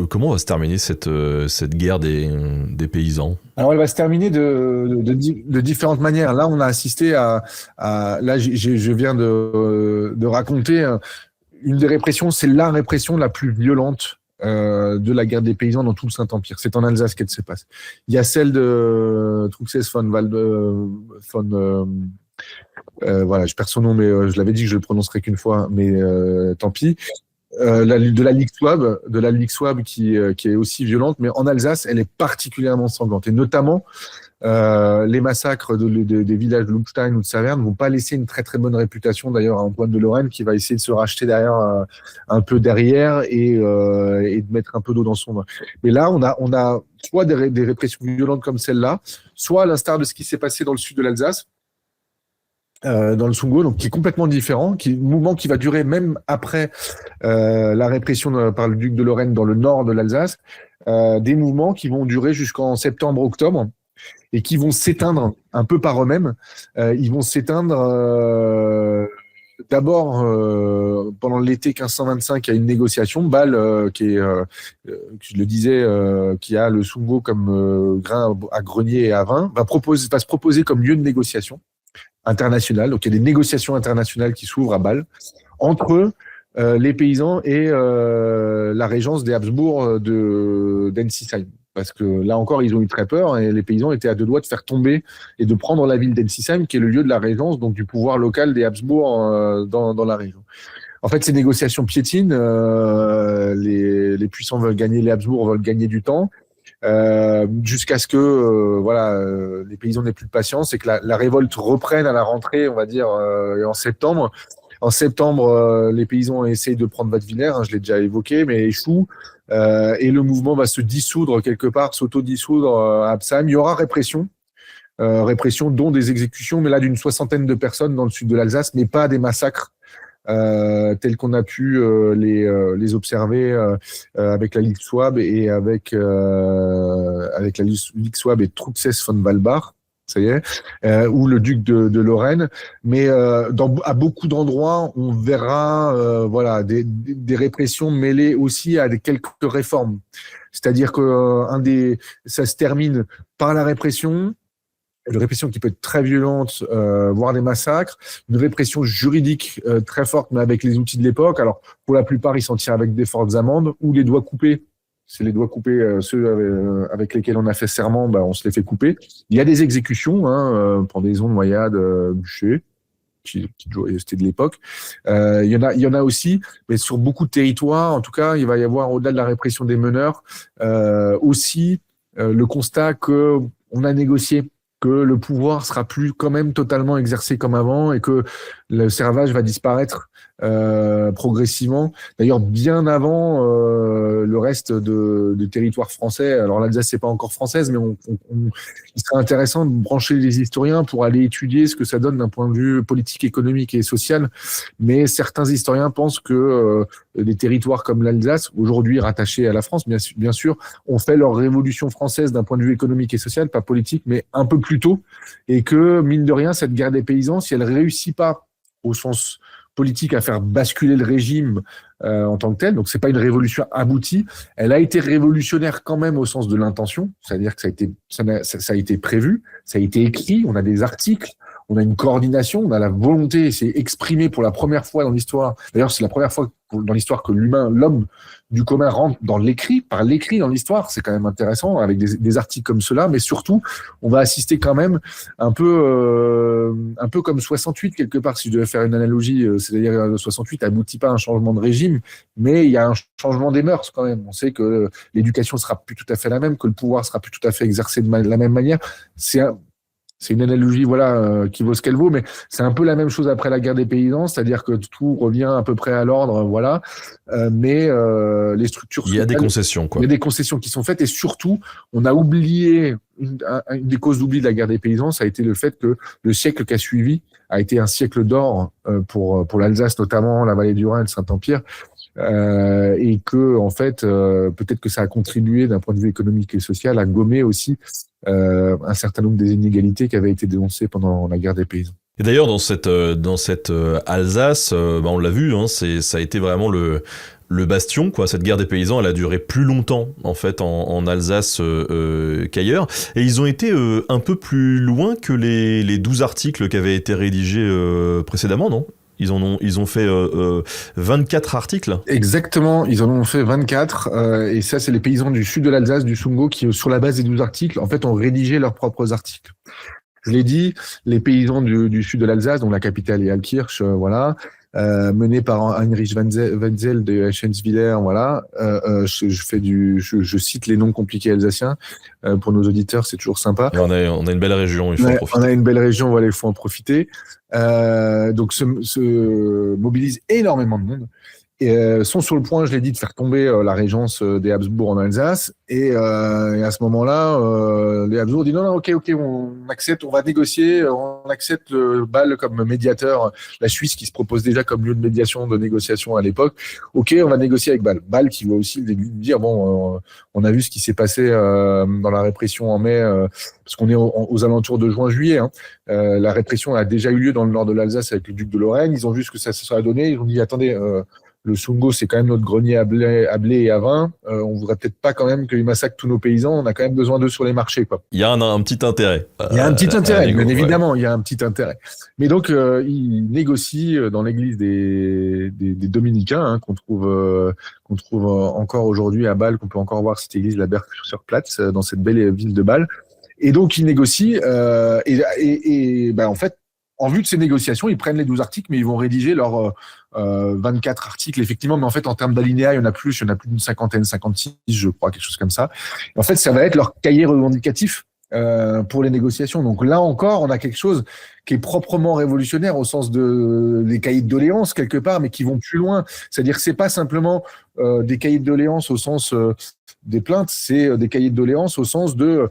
comment va se terminer cette guerre des paysans? Alors, elle va se terminer de différentes manières. Là, on a assisté là, je viens de raconter une des répressions, c'est la répression la plus violente de la guerre des paysans dans tout le Saint-Empire. C'est en Alsace qu'elle se passe. Il y a celle de Truxès von voilà, je perds son nom, mais je l'avais dit que je le prononcerai qu'une fois, mais tant pis. de la Ligue Swab qui est aussi violente, mais en Alsace, elle est particulièrement sanglante. Et notamment, les massacres des villages de Lubstein ou de Saverne vont pas laisser une très très bonne réputation d'ailleurs à Antoine de Lorraine qui va essayer de se racheter derrière un peu derrière et de mettre un peu d'eau dans son vin. Mais là, on a soit des répressions violentes comme celle-là, soit à l'instar de ce qui s'est passé dans le sud de l'Alsace. Dans le Sungo, donc qui est complètement différent, mouvement qui va durer même après la répression par le duc de Lorraine dans le nord de l'Alsace, des mouvements qui vont durer jusqu'en septembre-octobre et qui vont s'éteindre un peu par eux-mêmes. Ils vont s'éteindre d'abord pendant l'été 1525, il y a une négociation. Bâle, qui est, je le disais, qui a le Sungo comme grain à grenier et à vin, va se proposer comme lieu de négociation internationale. Donc il y a des négociations internationales qui s'ouvrent à Bâle entre les paysans et la régence des Habsbourg d'Ensisheim. Parce que là encore, ils ont eu très peur et les paysans étaient à deux doigts de faire tomber et de prendre la ville d'Ensisheim, qui est le lieu de la régence, donc du pouvoir local des Habsbourg dans la région. En fait, ces négociations piétinent. Les puissants veulent gagner, les Habsbourg veulent gagner du temps. Jusqu'à ce que les paysans n'aient plus de patience et que la révolte reprenne à la rentrée, on va dire, en septembre. En septembre, les paysans essayent de prendre Wattwiller, je l'ai déjà évoqué, mais échouent. Et le mouvement va se dissoudre quelque part, s'auto-dissoudre à Absheim. Il y aura répression, dont des exécutions, mais là d'une 60aine de personnes dans le sud de l'Alsace, mais pas des massacres tels qu'on a pu les observer avec la Ligue Swab et avec la Ligue Swab et Truxes von Walbach. Ça y est, ou le duc de Lorraine, mais à beaucoup d'endroits, on verra des répressions mêlées aussi à quelques réformes. C'est-à-dire que ça se termine par la répression, une répression qui peut être très violente, voire des massacres, une répression juridique très forte, mais avec les outils de l'époque. Alors, pour la plupart, ils s'en tirent avec des fortes amendes ou les doigts coupés. C'est les doigts coupés, ceux avec lesquels on a fait serment, on se les fait couper. Il y a des exécutions, pendaison, noyade, bûcher, c'était de l'époque. Il y en a aussi, mais sur beaucoup de territoires, en tout cas, il va y avoir, au-delà de la répression des meneurs, aussi le constat que on a négocié, que le pouvoir sera plus quand même totalement exercé comme avant et que le servage va disparaître progressivement. D'ailleurs, bien avant le reste du territoire français. Alors l'Alsace, c'est pas encore française, mais il serait intéressant de brancher les historiens pour aller étudier ce que ça donne d'un point de vue politique, économique et social. Mais certains historiens pensent que des territoires comme l'Alsace, aujourd'hui rattachés à la France, bien sûr, ont fait leur révolution française d'un point de vue économique et social, pas politique, mais un peu plus tôt, et que, mine de rien, cette guerre des paysans, si elle réussit pas au sens politique à faire basculer le régime en tant que tel, donc c'est pas une révolution aboutie, elle a été révolutionnaire quand même au sens de l'intention, c'est-à-dire que ça a été prévu, ça a été écrit, on a des articles, on a une coordination, on a la volonté, c'est exprimé pour la première fois dans l'histoire. D'ailleurs, c'est la première fois dans l'histoire que l'homme du commun rentre par l'écrit dans l'histoire. C'est quand même intéressant avec des articles comme cela, mais surtout, on va assister quand même un peu comme 68 quelque part, si je devais faire une analogie. C'est-à-dire 68 aboutit pas à un changement de régime, mais il y a un changement des mœurs quand même. On sait que l'éducation sera plus tout à fait la même, que le pouvoir sera plus tout à fait exercé de la même manière. C'est une analogie qui vaut ce qu'elle vaut, mais c'est un peu la même chose après la guerre des paysans, c'est-à-dire que tout revient à peu près à l'ordre, mais les structures... Il y a des concessions, quoi. Il y a des concessions qui sont faites, et surtout, on a oublié, une des causes d'oubli de la guerre des paysans, ça a été le fait que le siècle qui a suivi a été un siècle d'or pour l'Alsace, notamment la vallée du Rhin et le Saint-Empire, et que en fait peut-être que ça a contribué d'un point de vue économique et social à gommer aussi un certain nombre des inégalités qui avaient été dénoncées pendant la guerre des paysans. Et d'ailleurs dans cette Alsace, on l'a vu, ça a été vraiment le bastion, quoi. Cette guerre des paysans, elle a duré plus longtemps en fait en Alsace qu'ailleurs, et ils ont été un peu plus loin que les 12 articles qui avaient été rédigés précédemment, non ? Ils ont fait 24 articles. Exactement, ils en ont fait 24. Et ça, c'est les paysans du sud de l'Alsace, du Sungo, qui, sur la base des 12 articles, en fait, ont rédigé leurs propres articles. Je l'ai dit, les paysans du sud de l'Alsace, dont la capitale est Altkirch, mené par Heinrich Wenzel de Eschenweiler. Voilà. Je cite les noms compliqués alsaciens. Pour nos auditeurs, c'est toujours sympa. Et on a une belle région, il faut en profiter. On a une belle région, voilà, il faut en profiter. Donc, se mobilise énormément de monde. Et sont sur le point, je l'ai dit, de faire tomber la régence des Habsbourg en Alsace. Et à ce moment-là, les Habsbourg disent non, ok, on accepte, on va négocier, on accepte Bâle comme médiateur, la Suisse qui se propose déjà comme lieu de médiation, de négociation à l'époque. Ok, on va négocier avec Bâle. Bâle qui va aussi dire bon, on a vu ce qui s'est passé dans la répression en mai, parce qu'on est aux alentours de juin-juillet. Hein. La répression a déjà eu lieu dans le nord de l'Alsace avec le duc de Lorraine. Ils ont vu ce que ça a donné. Ils ont dit attendez. Le Sungo, c'est quand même notre grenier à blé et à vin. On voudrait peut-être pas quand même qu'ils massacrent tous nos paysans. On a quand même besoin d'eux sur les marchés, quoi. Il y a un petit intérêt. Il y a un petit intérêt, bien évidemment, il y a un petit intérêt. Mais donc, ils négocient dans l'église des Dominicains, hein, qu'on trouve encore aujourd'hui à Bâle, qu'on peut encore voir cette église, la Berg-sur-Platz, dans cette belle ville de Bâle. Et donc, ils négocient, en fait, en vue de ces négociations, ils prennent les 12 articles, mais ils vont rédiger leurs 24 articles, effectivement. Mais en fait, en termes d'alinéas, il y en a plus d'une cinquantaine, 56, je crois, quelque chose comme ça. Et en fait, ça va être leur cahier revendicatif pour les négociations. Donc là encore, on a quelque chose qui est proprement révolutionnaire au sens des cahiers de doléances, quelque part, mais qui vont plus loin. C'est-à-dire que c'est pas simplement des cahiers de doléances au sens des plaintes, c'est des cahiers de doléances au sens de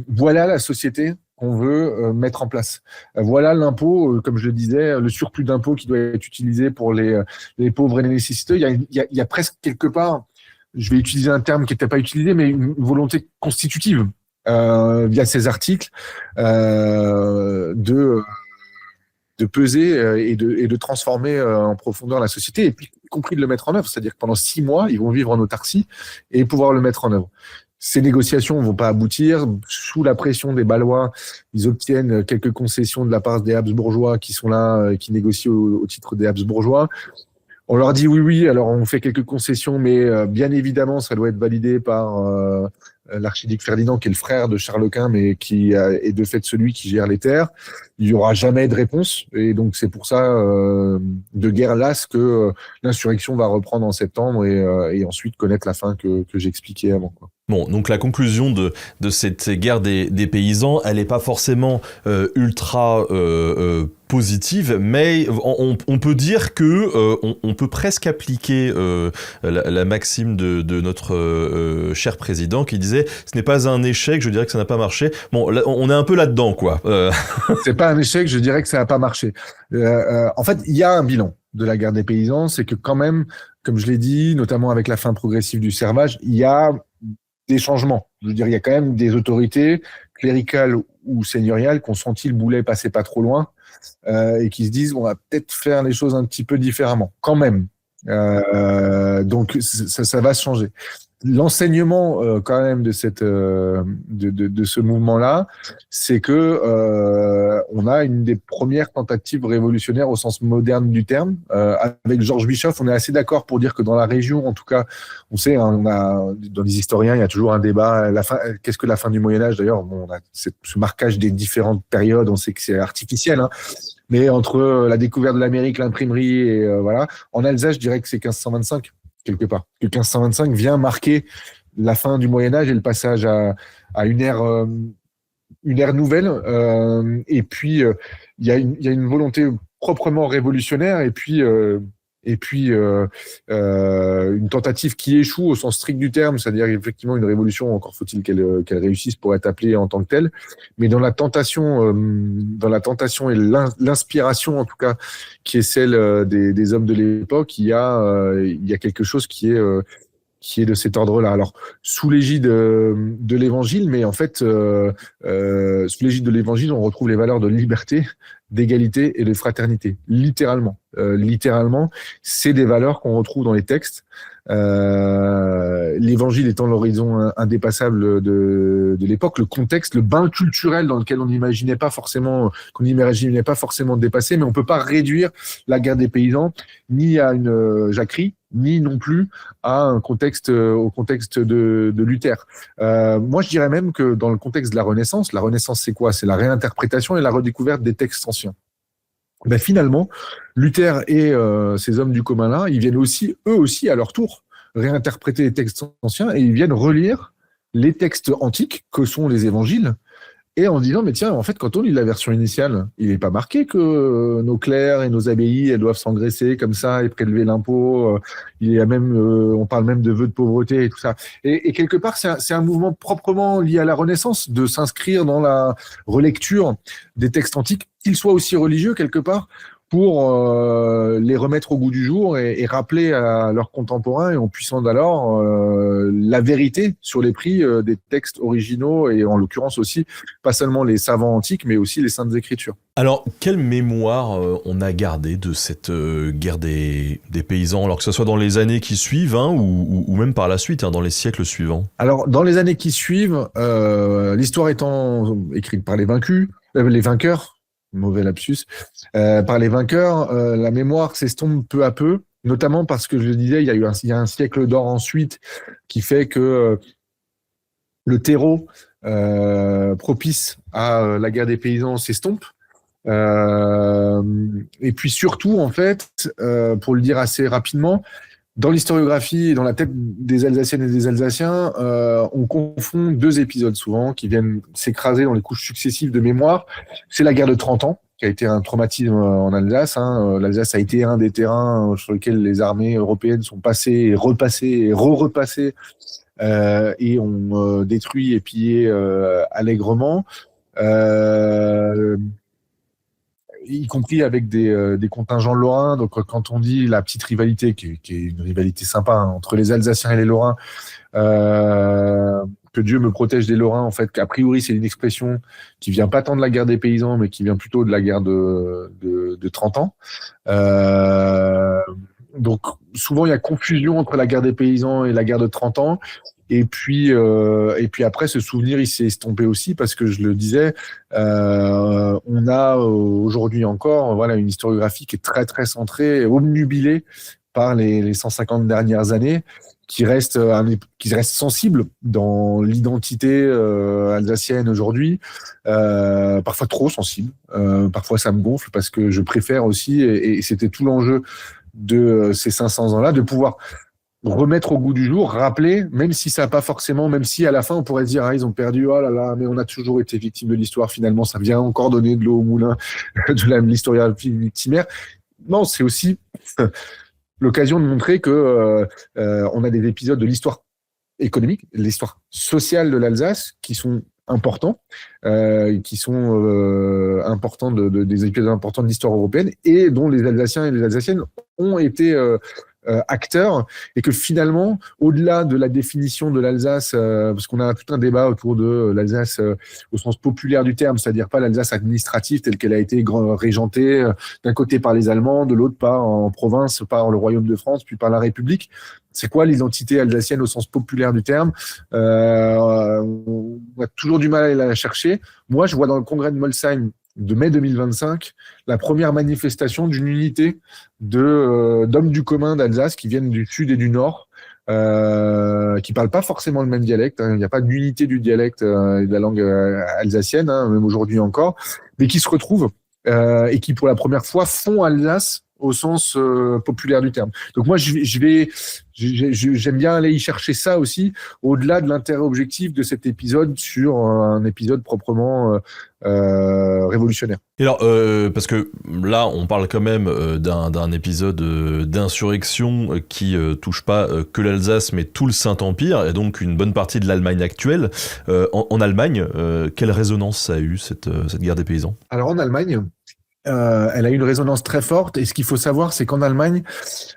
voilà la société qu'on veut mettre en place. Voilà l'impôt, comme je le disais, le surplus d'impôt qui doit être utilisé pour les pauvres et les nécessiteux. Il y a presque quelque part, je vais utiliser un terme qui n'était pas utilisé, mais une volonté constitutive via ces articles de peser et de transformer en profondeur la société, et puis y compris de le mettre en œuvre. C'est-à-dire que pendant 6 mois, ils vont vivre en autarcie et pouvoir le mettre en œuvre. Ces négociations ne vont pas aboutir. Sous la pression des Bâlois, ils obtiennent quelques concessions de la part des Habsbourgeois qui sont là, qui négocient au titre des Habsbourgeois. On leur dit oui, alors on fait quelques concessions, mais bien évidemment, ça doit être validé par l'archiduc Ferdinand, qui est le frère de Charles Quint, mais qui est de fait celui qui gère les terres. Il n'y aura jamais de réponse, et donc c'est pour ça, de guerre lasse, que l'insurrection va reprendre en septembre et ensuite connaître la fin que j'expliquais avant, quoi. Bon, donc la conclusion de cette guerre des paysans, elle n'est pas forcément ultra positive, mais on peut dire que on peut presque appliquer la maxime de notre cher président qui disait « ce n'est pas un échec, je dirais que ça n'a pas marché ». Bon, là, on est un peu là-dedans, quoi. C'est pas un échec, je dirais que ça n'a pas marché. En fait, il y a un bilan de la guerre des paysans, c'est que quand même, comme je l'ai dit, notamment avec la fin progressive du servage, il y a des changements. Je veux dire, il y a quand même des autorités cléricales ou seigneuriales qui ont senti le boulet passer pas trop loin et qui se disent on va peut-être faire les choses un petit peu différemment, quand même. Donc ça va se changer. L'enseignement quand même de ce mouvement-là, c'est que on a une des premières tentatives révolutionnaires au sens moderne du terme. Avec Georges Bischoff, on est assez d'accord pour dire que dans la région, en tout cas, on sait, hein, dans les historiens, il y a toujours un débat. Qu'est-ce que la fin du Moyen Âge d'ailleurs? Bon, on a ce marquage des différentes périodes, on sait que c'est artificiel, hein. Mais entre la découverte de l'Amérique, l'imprimerie et voilà, en Alsace, je dirais que c'est 1525. Quelque part. Que 1525 vient marquer la fin du Moyen-Âge et le passage à une ère nouvelle. Et puis, il y a une volonté proprement révolutionnaire et puis une tentative qui échoue au sens strict du terme, c'est-à-dire effectivement une révolution, encore faut-il qu'elle réussisse pour être appelée en tant que telle, mais dans la tentation et l'inspiration en tout cas qui est celle des hommes de l'époque, il y a quelque chose qui est de cet ordre-là. Alors, sous l'égide de l'Évangile, mais en fait, sous l'égide de l'Évangile, on retrouve les valeurs de liberté, d'égalité et de fraternité. Littéralement. Littéralement, c'est des valeurs qu'on retrouve dans les textes. L'Évangile étant l'horizon indépassable de l'époque, le contexte, le bain culturel dans lequel qu'on n'imaginait pas forcément dépasser, mais on peut pas réduire la guerre des paysans ni à une jacquerie, ni non plus à au contexte de Luther. Moi, je dirais même que dans le contexte de la Renaissance c'est quoi? C'est la réinterprétation et la redécouverte des textes anciens. Ben finalement, Luther et ces hommes du commun-là, ils viennent aussi, eux aussi, à leur tour, réinterpréter les textes anciens et ils viennent relire les textes antiques, que sont les évangiles, et en disant, mais tiens, en fait, quand on lit la version initiale, il n'est pas marqué que nos clercs et nos abbayes, elles doivent s'engraisser comme ça et prélever l'impôt. Il y a même, on parle même de vœux de pauvreté et tout ça. Et quelque part, c'est un mouvement proprement lié à la Renaissance, de s'inscrire dans la relecture des textes antiques, qu'ils soient aussi religieux quelque part, pour les remettre au goût du jour et rappeler à leurs contemporains et en puissant d'alors la vérité sur les prix des textes originaux et en l'occurrence aussi, pas seulement les savants antiques, mais aussi les Saintes Écritures. Alors, quelle mémoire on a gardé de cette guerre des paysans, alors que ce soit dans les années qui suivent ou même par la suite, dans les siècles suivants? Alors, dans les années qui suivent, l'histoire étant écrite par les vainqueurs, mauvais lapsus, par les vainqueurs, la mémoire s'estompe peu à peu, notamment parce que je le disais, il y a un siècle d'or ensuite qui fait que le terreau propice à la guerre des paysans s'estompe. Et puis surtout, en fait, pour le dire assez rapidement, dans l'historiographie et dans la tête des Alsaciennes et des Alsaciens, on confond deux épisodes souvent qui viennent s'écraser dans les couches successives de mémoire. C'est la guerre de 30 ans, qui a été un traumatisme en Alsace. L'Alsace a été un des terrains sur lesquels les armées européennes sont passées et repassées et re-repassées et ont détruit et pillé allègrement. Y compris avec des contingents lorrains. Donc, quand on dit la petite rivalité, qui est une rivalité sympa entre les Alsaciens et les Lorrains, que Dieu me protège des Lorrains, en fait, qu'a priori, c'est une expression qui vient pas tant de la guerre des paysans, mais qui vient plutôt de la guerre de 30 ans. Donc, souvent, il y a confusion entre la guerre des paysans et la guerre de 30 ans. Et puis après, ce souvenir, il s'est estompé aussi parce que je le disais, on a aujourd'hui encore, voilà, une historiographie qui est très très centrée, obnubilée par les 150 dernières années, qui reste sensible dans l'identité alsacienne aujourd'hui, parfois trop sensible, parfois ça me gonfle parce que je préfère aussi, et c'était tout l'enjeu de ces 500 ans-là, de pouvoir remettre au goût du jour, rappeler, même si ça n'a pas forcément, même si à la fin on pourrait dire ils ont perdu, oh là là, mais on a toujours été victime de l'histoire, finalement ça vient encore donner de l'eau au moulin de l'historiographie victimaire. Non, c'est aussi l'occasion de montrer que on a des épisodes de l'histoire économique, de l'histoire sociale de l'Alsace qui sont importants, importants des épisodes importants de l'histoire européenne et dont les Alsaciens et les Alsaciennes ont été acteurs, et que finalement, au-delà de la définition de l'Alsace, parce qu'on a tout un débat autour de l'Alsace au sens populaire du terme, c'est-à-dire pas l'Alsace administrative telle qu'elle a été régentée d'un côté par les Allemands, de l'autre par en province, par le Royaume de France, puis par la République. C'est quoi l'identité alsacienne au sens populaire du terme? On a toujours du mal à la chercher. Moi, je vois dans le congrès de Molsheim de mai 2025 la première manifestation d'une unité d'hommes du commun d'Alsace qui viennent du sud et du nord, qui parlent pas forcément le même dialecte. Il n'y a pas d'unité du dialecte et de la langue alsacienne, même aujourd'hui encore, mais qui se retrouvent et qui, pour la première fois, font Alsace au sens populaire du terme. Donc moi, j'aime bien aller y chercher ça aussi, au-delà de l'intérêt objectif de cet épisode sur un épisode proprement révolutionnaire. Et alors, parce que là, on parle quand même d'un épisode d'insurrection qui touche pas que l'Alsace, mais tout le Saint-Empire, et donc une bonne partie de l'Allemagne actuelle. En Allemagne, quelle résonance ça a eu, cette guerre des paysans? Alors en Allemagne, elle a eu une résonance très forte, et ce qu'il faut savoir, c'est qu'en Allemagne,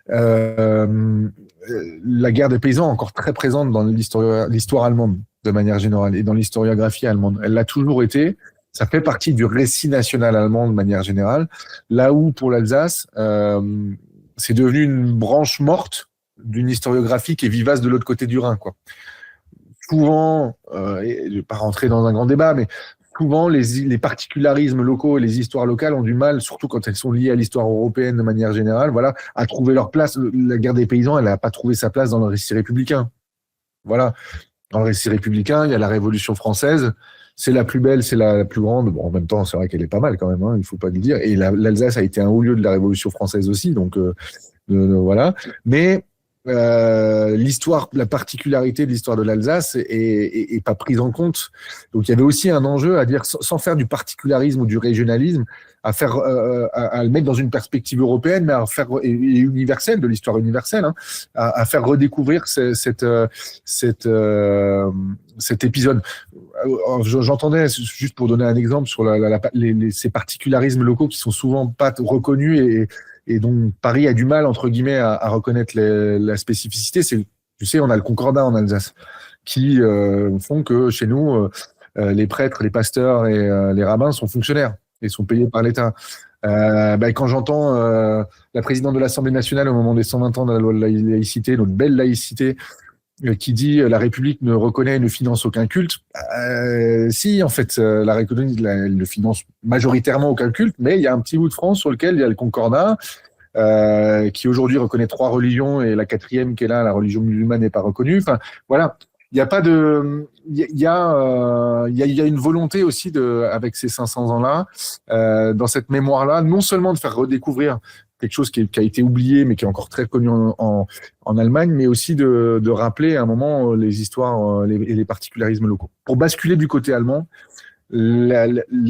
la guerre des paysans est encore très présente dans l'histoire allemande, de manière générale, et dans l'historiographie allemande. Elle l'a toujours été, ça fait partie du récit national allemand de manière générale, là où, pour l'Alsace, c'est devenu une branche morte d'une historiographie qui est vivace de l'autre côté du Rhin, quoi. Souvent, et je ne vais pas rentrer dans un grand débat, mais souvent, les particularismes locaux et les histoires locales ont du mal, surtout quand elles sont liées à l'histoire européenne de manière générale, voilà, à trouver leur place. La guerre des paysans, elle n'a pas trouvé sa place dans le récit républicain. Voilà. Dans le récit républicain, il y a la Révolution française c'est la plus belle, c'est la plus grande. Bon, en même temps, c'est vrai qu'elle est pas mal quand même, hein, il faut pas le dire. Et l'Alsace a été un haut lieu de la Révolution française aussi, donc voilà. Mais l'histoire, la particularité de l'histoire de l'Alsace est pas prise en compte. Donc il y avait aussi un enjeu à dire, sans faire du particularisme ou du régionalisme, à faire à le mettre dans une perspective européenne, mais à faire et universelle, de l'histoire universelle, hein, à faire redécouvrir cet épisode. J'entendais, juste pour donner un exemple, sur ces particularismes locaux qui sont souvent pas reconnus et dont Paris a du mal, entre guillemets, à reconnaître la spécificité. Tu sais, on a le Concordat en Alsace, qui font que chez nous, les prêtres, les pasteurs et les rabbins sont fonctionnaires et sont payés par l'État. Quand j'entends la présidente de l'Assemblée nationale au moment des 120 ans de la loi de laïcité, notre belle laïcité, qui dit la République ne reconnaît et ne finance aucun culte. Si, en fait, la République elle ne finance majoritairement aucun culte, mais il y a un petit bout de France sur lequel il y a le Concordat, qui aujourd'hui reconnaît 3 religions et la 4e qui est là, la religion musulmane n'est pas reconnue. Enfin, voilà. Il y a pas de, il y a une volonté aussi avec ces 500 ans-là, dans cette mémoire-là, non seulement de faire redécouvrir quelque chose qui a été oublié, mais qui est encore très connu en Allemagne, mais aussi de rappeler à un moment les histoires et les particularismes locaux. Pour basculer du côté allemand, la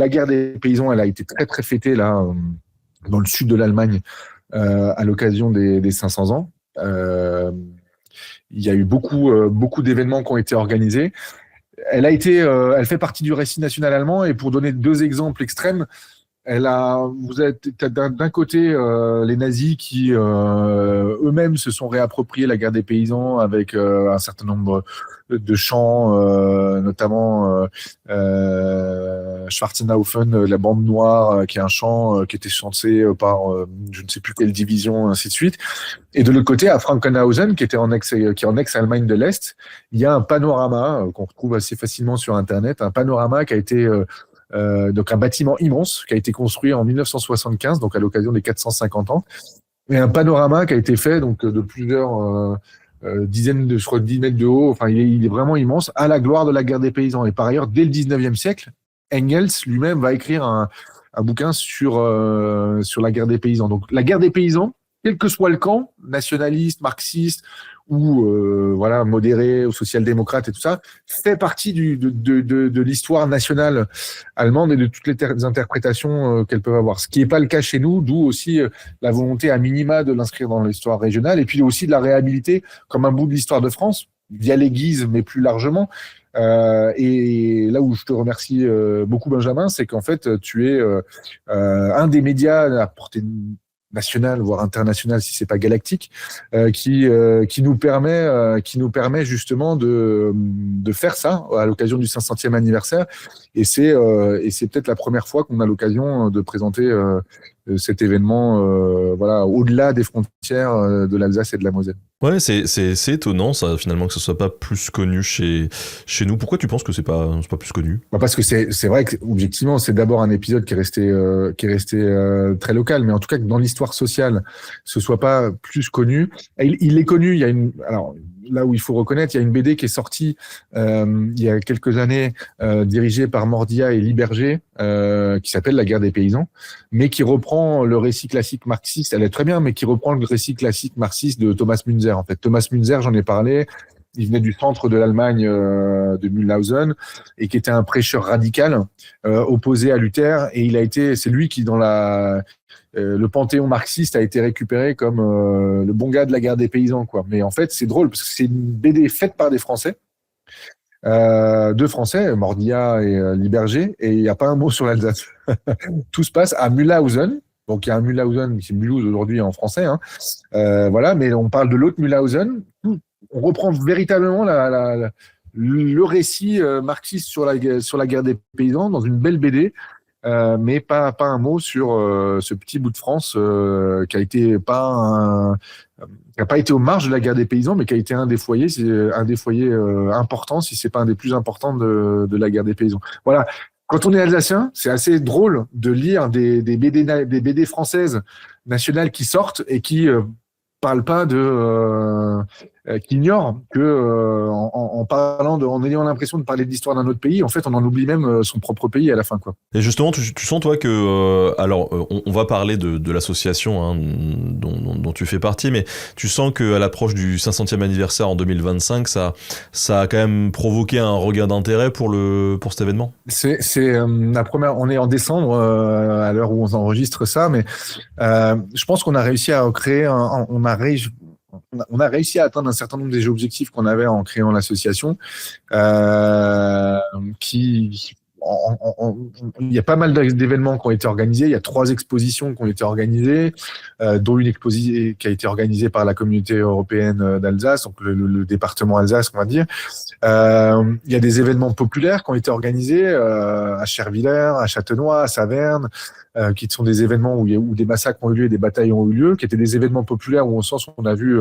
guerre des paysans, elle a été très très fêtée là, dans le sud de l'Allemagne, à l'occasion des 500 ans. Il y a eu beaucoup d'événements qui ont été organisés. Elle fait partie du récit national allemand, et pour donner 2 exemples extrêmes, vous êtes d'un côté les nazis qui eux-mêmes se sont réappropriés la guerre des paysans avec un certain nombre de chants, notamment Schwarzenhaufen, la bande noire, qui est un chant qui était chanté par je ne sais plus quelle division, ainsi de suite. Et de l'autre côté, à Frankenhausen, qui est en ex-Allemagne de l'Est, il y a un panorama qu'on retrouve assez facilement sur Internet, un panorama qui a été donc un bâtiment immense qui a été construit en 1975, donc à l'occasion des 450 ans, et un panorama qui a été fait donc de plusieurs dizaines de, je crois, 10 mètres de haut. Enfin, il est vraiment immense, à la gloire de la guerre des paysans. Et par ailleurs, dès le 19e siècle, Engels lui-même va écrire un bouquin sur la guerre des paysans. Donc la guerre des paysans, quel que soit le camp, nationaliste, marxiste ou voilà, modéré ou social-démocrate et tout ça, fait partie de l'histoire nationale allemande et de toutes les interprétations qu'elles peuvent avoir. Ce qui n'est pas le cas chez nous, d'où aussi la volonté à minima de l'inscrire dans l'histoire régionale, et puis aussi de la réhabiliter comme un bout de l'histoire de France, via les guises, mais plus largement. Et là où je te remercie beaucoup, Benjamin, c'est qu'en fait, tu es un des médias à portée national, voire international, si c'est pas galactique, qui nous permet justement de faire ça à l'occasion du 500e anniversaire. Et c'est peut-être la première fois qu'on a l'occasion de présenter cet événement, voilà, au-delà des frontières de l'Alsace et de la Moselle. Ouais, c'est étonnant ça, finalement, que ce soit pas plus connu chez nous. Pourquoi tu penses que c'est pas plus connu? Parce que c'est vrai que objectivement, c'est d'abord un épisode qui est resté très local, mais en tout cas que dans l'histoire sociale, ce soit pas plus connu. Il est connu. Il y a alors là où il faut reconnaître, il y a une BD qui est sortie il y a quelques années, dirigée par Mordia et Liberger, qui s'appelle La guerre des paysans, mais qui reprend le récit classique marxiste. Elle est très bien, mais qui reprend le récit classique marxiste de Thomas Münzer. En fait, Thomas Münzer, j'en ai parlé. Il venait du centre de l'Allemagne, de Mühlhausen, et qui était un prêcheur radical, opposé à Luther. Et c'est lui qui, dans le panthéon marxiste, a été récupéré comme le bon gars de la guerre des paysans, quoi. Mais en fait, c'est drôle parce que c'est une BD faite par des Français, 2 Français, Mordia et Liberger, et il n'y a pas un mot sur l'Alsace. Tout se passe à Mühlhausen. Donc il y a un Mühlhausen, qui est Mulhouse aujourd'hui en français, hein. Voilà, mais on parle de l'autre Mühlhausen. On reprend véritablement le récit marxiste sur la guerre des paysans dans une belle BD, mais pas un mot sur ce petit bout de France qui n'a pas été aux marges de la guerre des paysans, mais qui a été un des foyers importants, si c'est pas un des plus importants de la guerre des paysans. Voilà. Quand on est alsacien, c'est assez drôle de lire des BD françaises nationales qui sortent et qui parlent pas de qui ignorent que en ayant l'impression de parler de l'histoire d'un autre pays, en fait, on en oublie même son propre pays à la fin, quoi. Et justement, tu sens toi que on va parler de l'association hein, dont tu fais partie, mais tu sens que à l'approche du 500e anniversaire en 2025, ça a quand même provoqué un regain d'intérêt pour cet événement. C'est la première. On est en décembre à l'heure où on enregistre ça, mais je pense qu'on a réussi à créer on a réussi à atteindre un certain nombre des objectifs qu'on avait en créant l'association, il y a pas mal d'événements qui ont été organisés. Il y a 3 expositions qui ont été organisées, dont une exposition qui a été organisée par la communauté européenne d'Alsace, donc le département Alsace, on va dire. Il y a des événements populaires qui ont été organisés à Chervillers, à Châtenois, à Saverne, qui sont des événements où des massacres ont eu lieu et des batailles ont eu lieu, qui étaient des événements populaires où, au sens où on a vu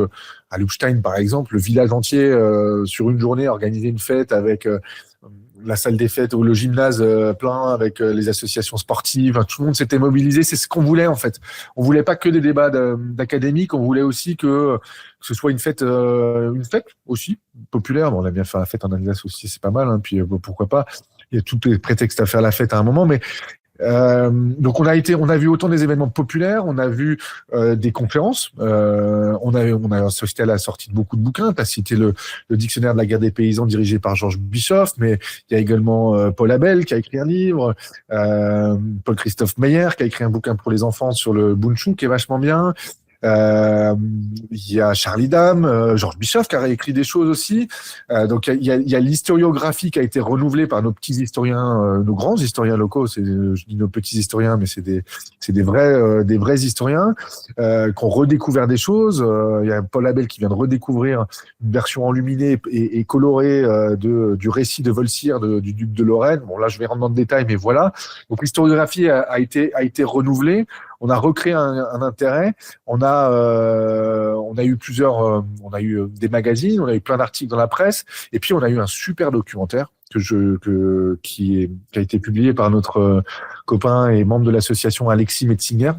à Lubstein, par exemple, le village entier sur une journée organiser une fête avec la salle des fêtes ou le gymnase plein avec les associations sportives. Tout le monde s'était mobilisé. C'est ce qu'on voulait, en fait. On voulait pas que des débats d'académiques. On voulait aussi que ce soit une fête aussi populaire. Bon, on a bien fait la fête en Alsace aussi, c'est pas mal. Hein. Puis pourquoi pas. Il y a tous les prétextes à faire la fête à un moment, mais donc on a vu autant des événements populaires, on a vu des conférences, on a assisté à la sortie de beaucoup de bouquins. Tu as cité le dictionnaire de la guerre des paysans dirigé par Georges Bischoff, mais il y a également Paul Abel qui a écrit un livre, Paul-Christophe Meyer qui a écrit un bouquin pour les enfants sur le Bunchu qui est vachement bien. Il y a Charlie Dame, Georges Bischoff qui a écrit des choses aussi. Donc il y a l'historiographie qui a été renouvelée par nos petits historiens, nos grands historiens locaux. Je dis nos petits historiens, mais c'est des vrais historiens qui ont redécouvert des choses. Il y a Paul Abel qui vient de redécouvrir une version enluminée et colorée du récit de Volsir du duc de Lorraine. Bon là je vais rentrer dans le détail, mais voilà. Donc l'historiographie a été renouvelée. On a recréé un intérêt. On a eu on a eu des magazines, on a eu plein d'articles dans la presse, et puis on a eu un super documentaire qui a été publié par notre copain et membre de l'association Alexis Metzinger,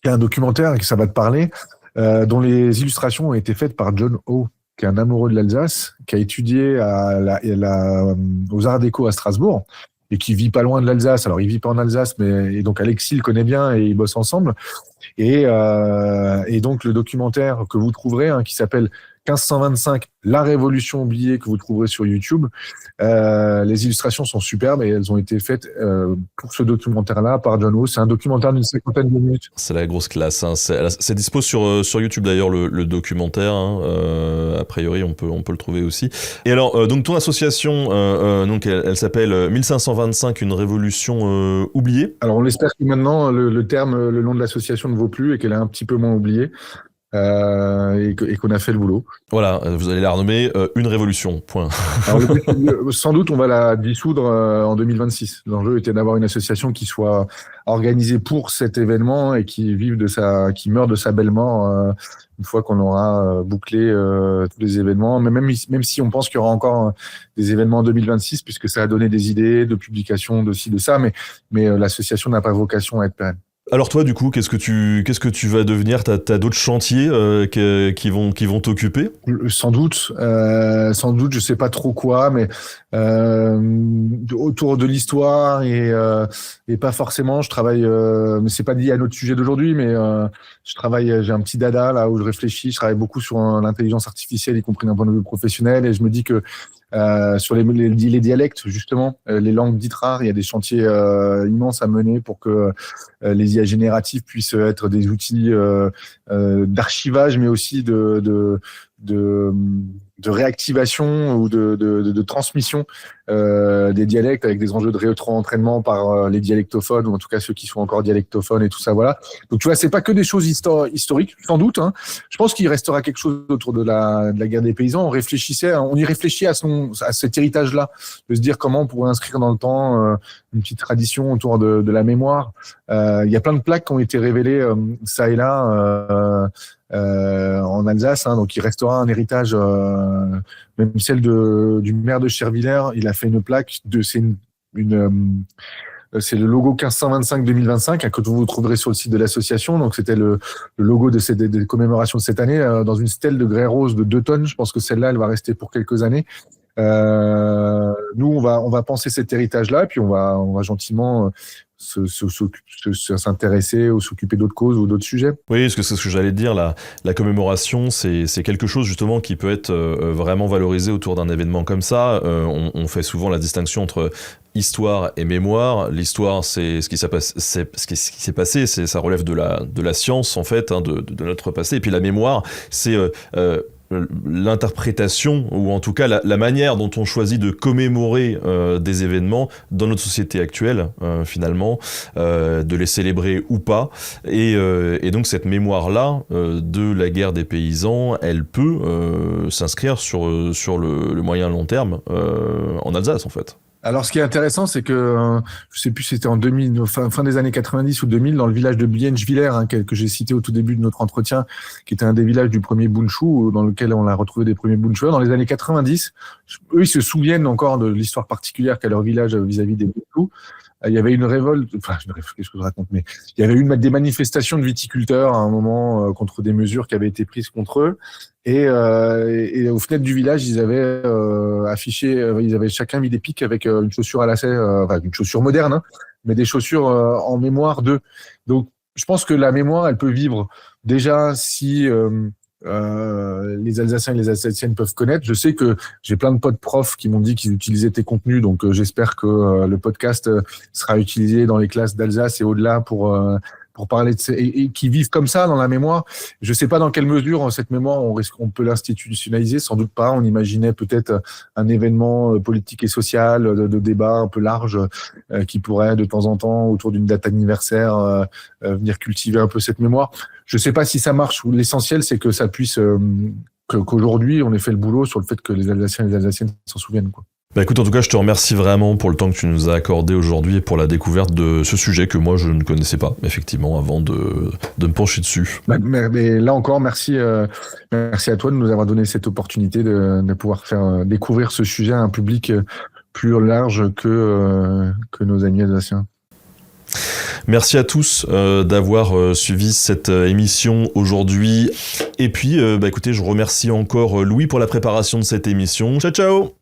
qui est un documentaire, et que ça va te parler, dont les illustrations ont été faites par John O, qui est un amoureux de l'Alsace, qui a étudié aux Arts Déco à Strasbourg, et qui vit pas loin de l'Alsace. Alors, il vit pas en Alsace, et donc Alexis le connaît bien et ils bossent ensemble. Et donc, le documentaire que vous trouverez, hein, qui s'appelle 1525, La Révolution oubliée, que vous trouverez sur YouTube. Les illustrations sont superbes et elles ont été faites pour ce documentaire-là par John O. C'est un documentaire d'une 50aine de minutes. C'est la grosse classe. Hein. C'est dispo sur YouTube d'ailleurs le documentaire. Hein. A priori, on peut le trouver aussi. Et alors, donc ton association, donc elle s'appelle 1525, une révolution oubliée. Alors, on l'espère que maintenant le nom de l'association ne vaut plus et qu'elle est un petit peu moins oubliée. Et qu'on a fait le boulot. Voilà, vous allez la renommer une révolution, point. Alors, sans doute, on va la dissoudre en 2026. L'enjeu était d'avoir une association qui soit organisée pour cet événement et qui meurt de sa belle mort une fois qu'on aura bouclé tous les événements. Mais même si on pense qu'il y aura encore des événements en 2026, puisque ça a donné des idées de publication de ci, de ça, mais l'association n'a pas vocation à être pérenne. Alors toi, du coup, qu'est-ce que tu vas devenir ? T'as d'autres chantiers qui vont t'occuper ? Sans doute, je sais pas trop quoi, mais autour de l'histoire et pas forcément. Je travaille, mais c'est pas lié à notre sujet d'aujourd'hui, mais j'ai un petit dada là où je réfléchis. Je travaille beaucoup sur l'intelligence artificielle, y compris d'un point de vue professionnel, et je me dis que sur les dialectes, justement, les langues dites rares, il y a des chantiers immenses à mener pour que les IA génératives puissent être des outils d'archivage, mais aussi de réactivation ou de transmission des dialectes, avec des enjeux de réentraînement par les dialectophones, ou en tout cas ceux qui sont encore dialectophones et tout ça, voilà. Donc tu vois, c'est pas que des choses historiques, sans doute, hein. Je pense qu'il restera quelque chose autour de la guerre des paysans. On y réfléchit à cet héritage-là, de se dire comment on pourrait inscrire dans le temps une petite tradition autour de la mémoire. Il y a plein de plaques qui ont été révélées ça et là en Alsace, hein, donc il restera un héritage, même celle du maire de Chervillers. Il a fait une plaque c'est le logo 1525-2025 que vous trouverez sur le site de l'association. Donc c'était le logo des commémorations de cette année dans une stèle de grès rose de 2 tonnes. Je pense que celle-là, elle va rester pour quelques années. Nous, on va penser cet héritage-là, et puis on va gentiment s'intéresser ou s'occuper d'autres causes ou d'autres sujets. Oui, parce que c'est ce que j'allais dire, la commémoration, c'est quelque chose justement qui peut être vraiment valorisé autour d'un événement comme ça. On fait souvent la distinction entre histoire et mémoire. L'histoire, c'est ce qui s'est passé, ça relève de la science en fait, hein, de notre passé. Et puis la mémoire, c'est l'interprétation, ou en tout cas la manière dont on choisit de commémorer des événements dans notre société actuelle, finalement, de les célébrer ou pas. Et donc cette mémoire-là de la guerre des paysans, elle peut s'inscrire sur le moyen long terme en Alsace, en fait. Alors, ce qui est intéressant, c'est que, je sais plus, c'était en 2000, fin des années 90 ou 2000, dans le village de Bienchwiller, que j'ai cité au tout début de notre entretien, qui était un des villages du premier Bundschuh, dans lequel on a retrouvé des premiers Bundschuhers. Dans les années 90, eux, ils se souviennent encore de l'histoire particulière qu'a leur village vis-à-vis des Bundschuh. Il y avait une révolte, qu'est-ce que je raconte, mais il y avait eu des manifestations de viticulteurs à un moment contre des mesures qui avaient été prises contre eux. Et aux fenêtres du village, ils avaient affiché, ils avaient chacun mis des pics avec une chaussure à lacets, une chaussure moderne, hein, mais des chaussures en mémoire d'eux. Donc, je pense que la mémoire, elle peut vivre déjà si les Alsaciens et les Alsaciennes peuvent connaître. Je sais que j'ai plein de potes profs qui m'ont dit qu'ils utilisaient tes contenus, donc j'espère que le podcast sera utilisé dans les classes d'Alsace et au-delà pour parler de et qui vivent comme ça dans la mémoire. Je sais pas dans quelle mesure cette mémoire on peut l'institutionnaliser, sans doute pas. On imaginait peut-être un événement politique et social de débat un peu large qui pourrait de temps en temps autour d'une date anniversaire venir cultiver un peu cette mémoire. Je sais pas si ça marche. L'essentiel, c'est que ça puisse qu'aujourd'hui on ait fait le boulot sur le fait que les Alsaciens et les Alsaciennes s'en souviennent, quoi. Bah écoute, en tout cas, je te remercie vraiment pour le temps que tu nous as accordé aujourd'hui et pour la découverte de ce sujet que moi je ne connaissais pas, effectivement, avant de me pencher dessus. Mais là encore, merci à toi de nous avoir donné cette opportunité de pouvoir faire découvrir ce sujet à un public plus large que nos amis alsaciens. Merci à tous d'avoir suivi cette émission aujourd'hui. Et puis, écoutez, je remercie encore Louis pour la préparation de cette émission. Ciao, ciao!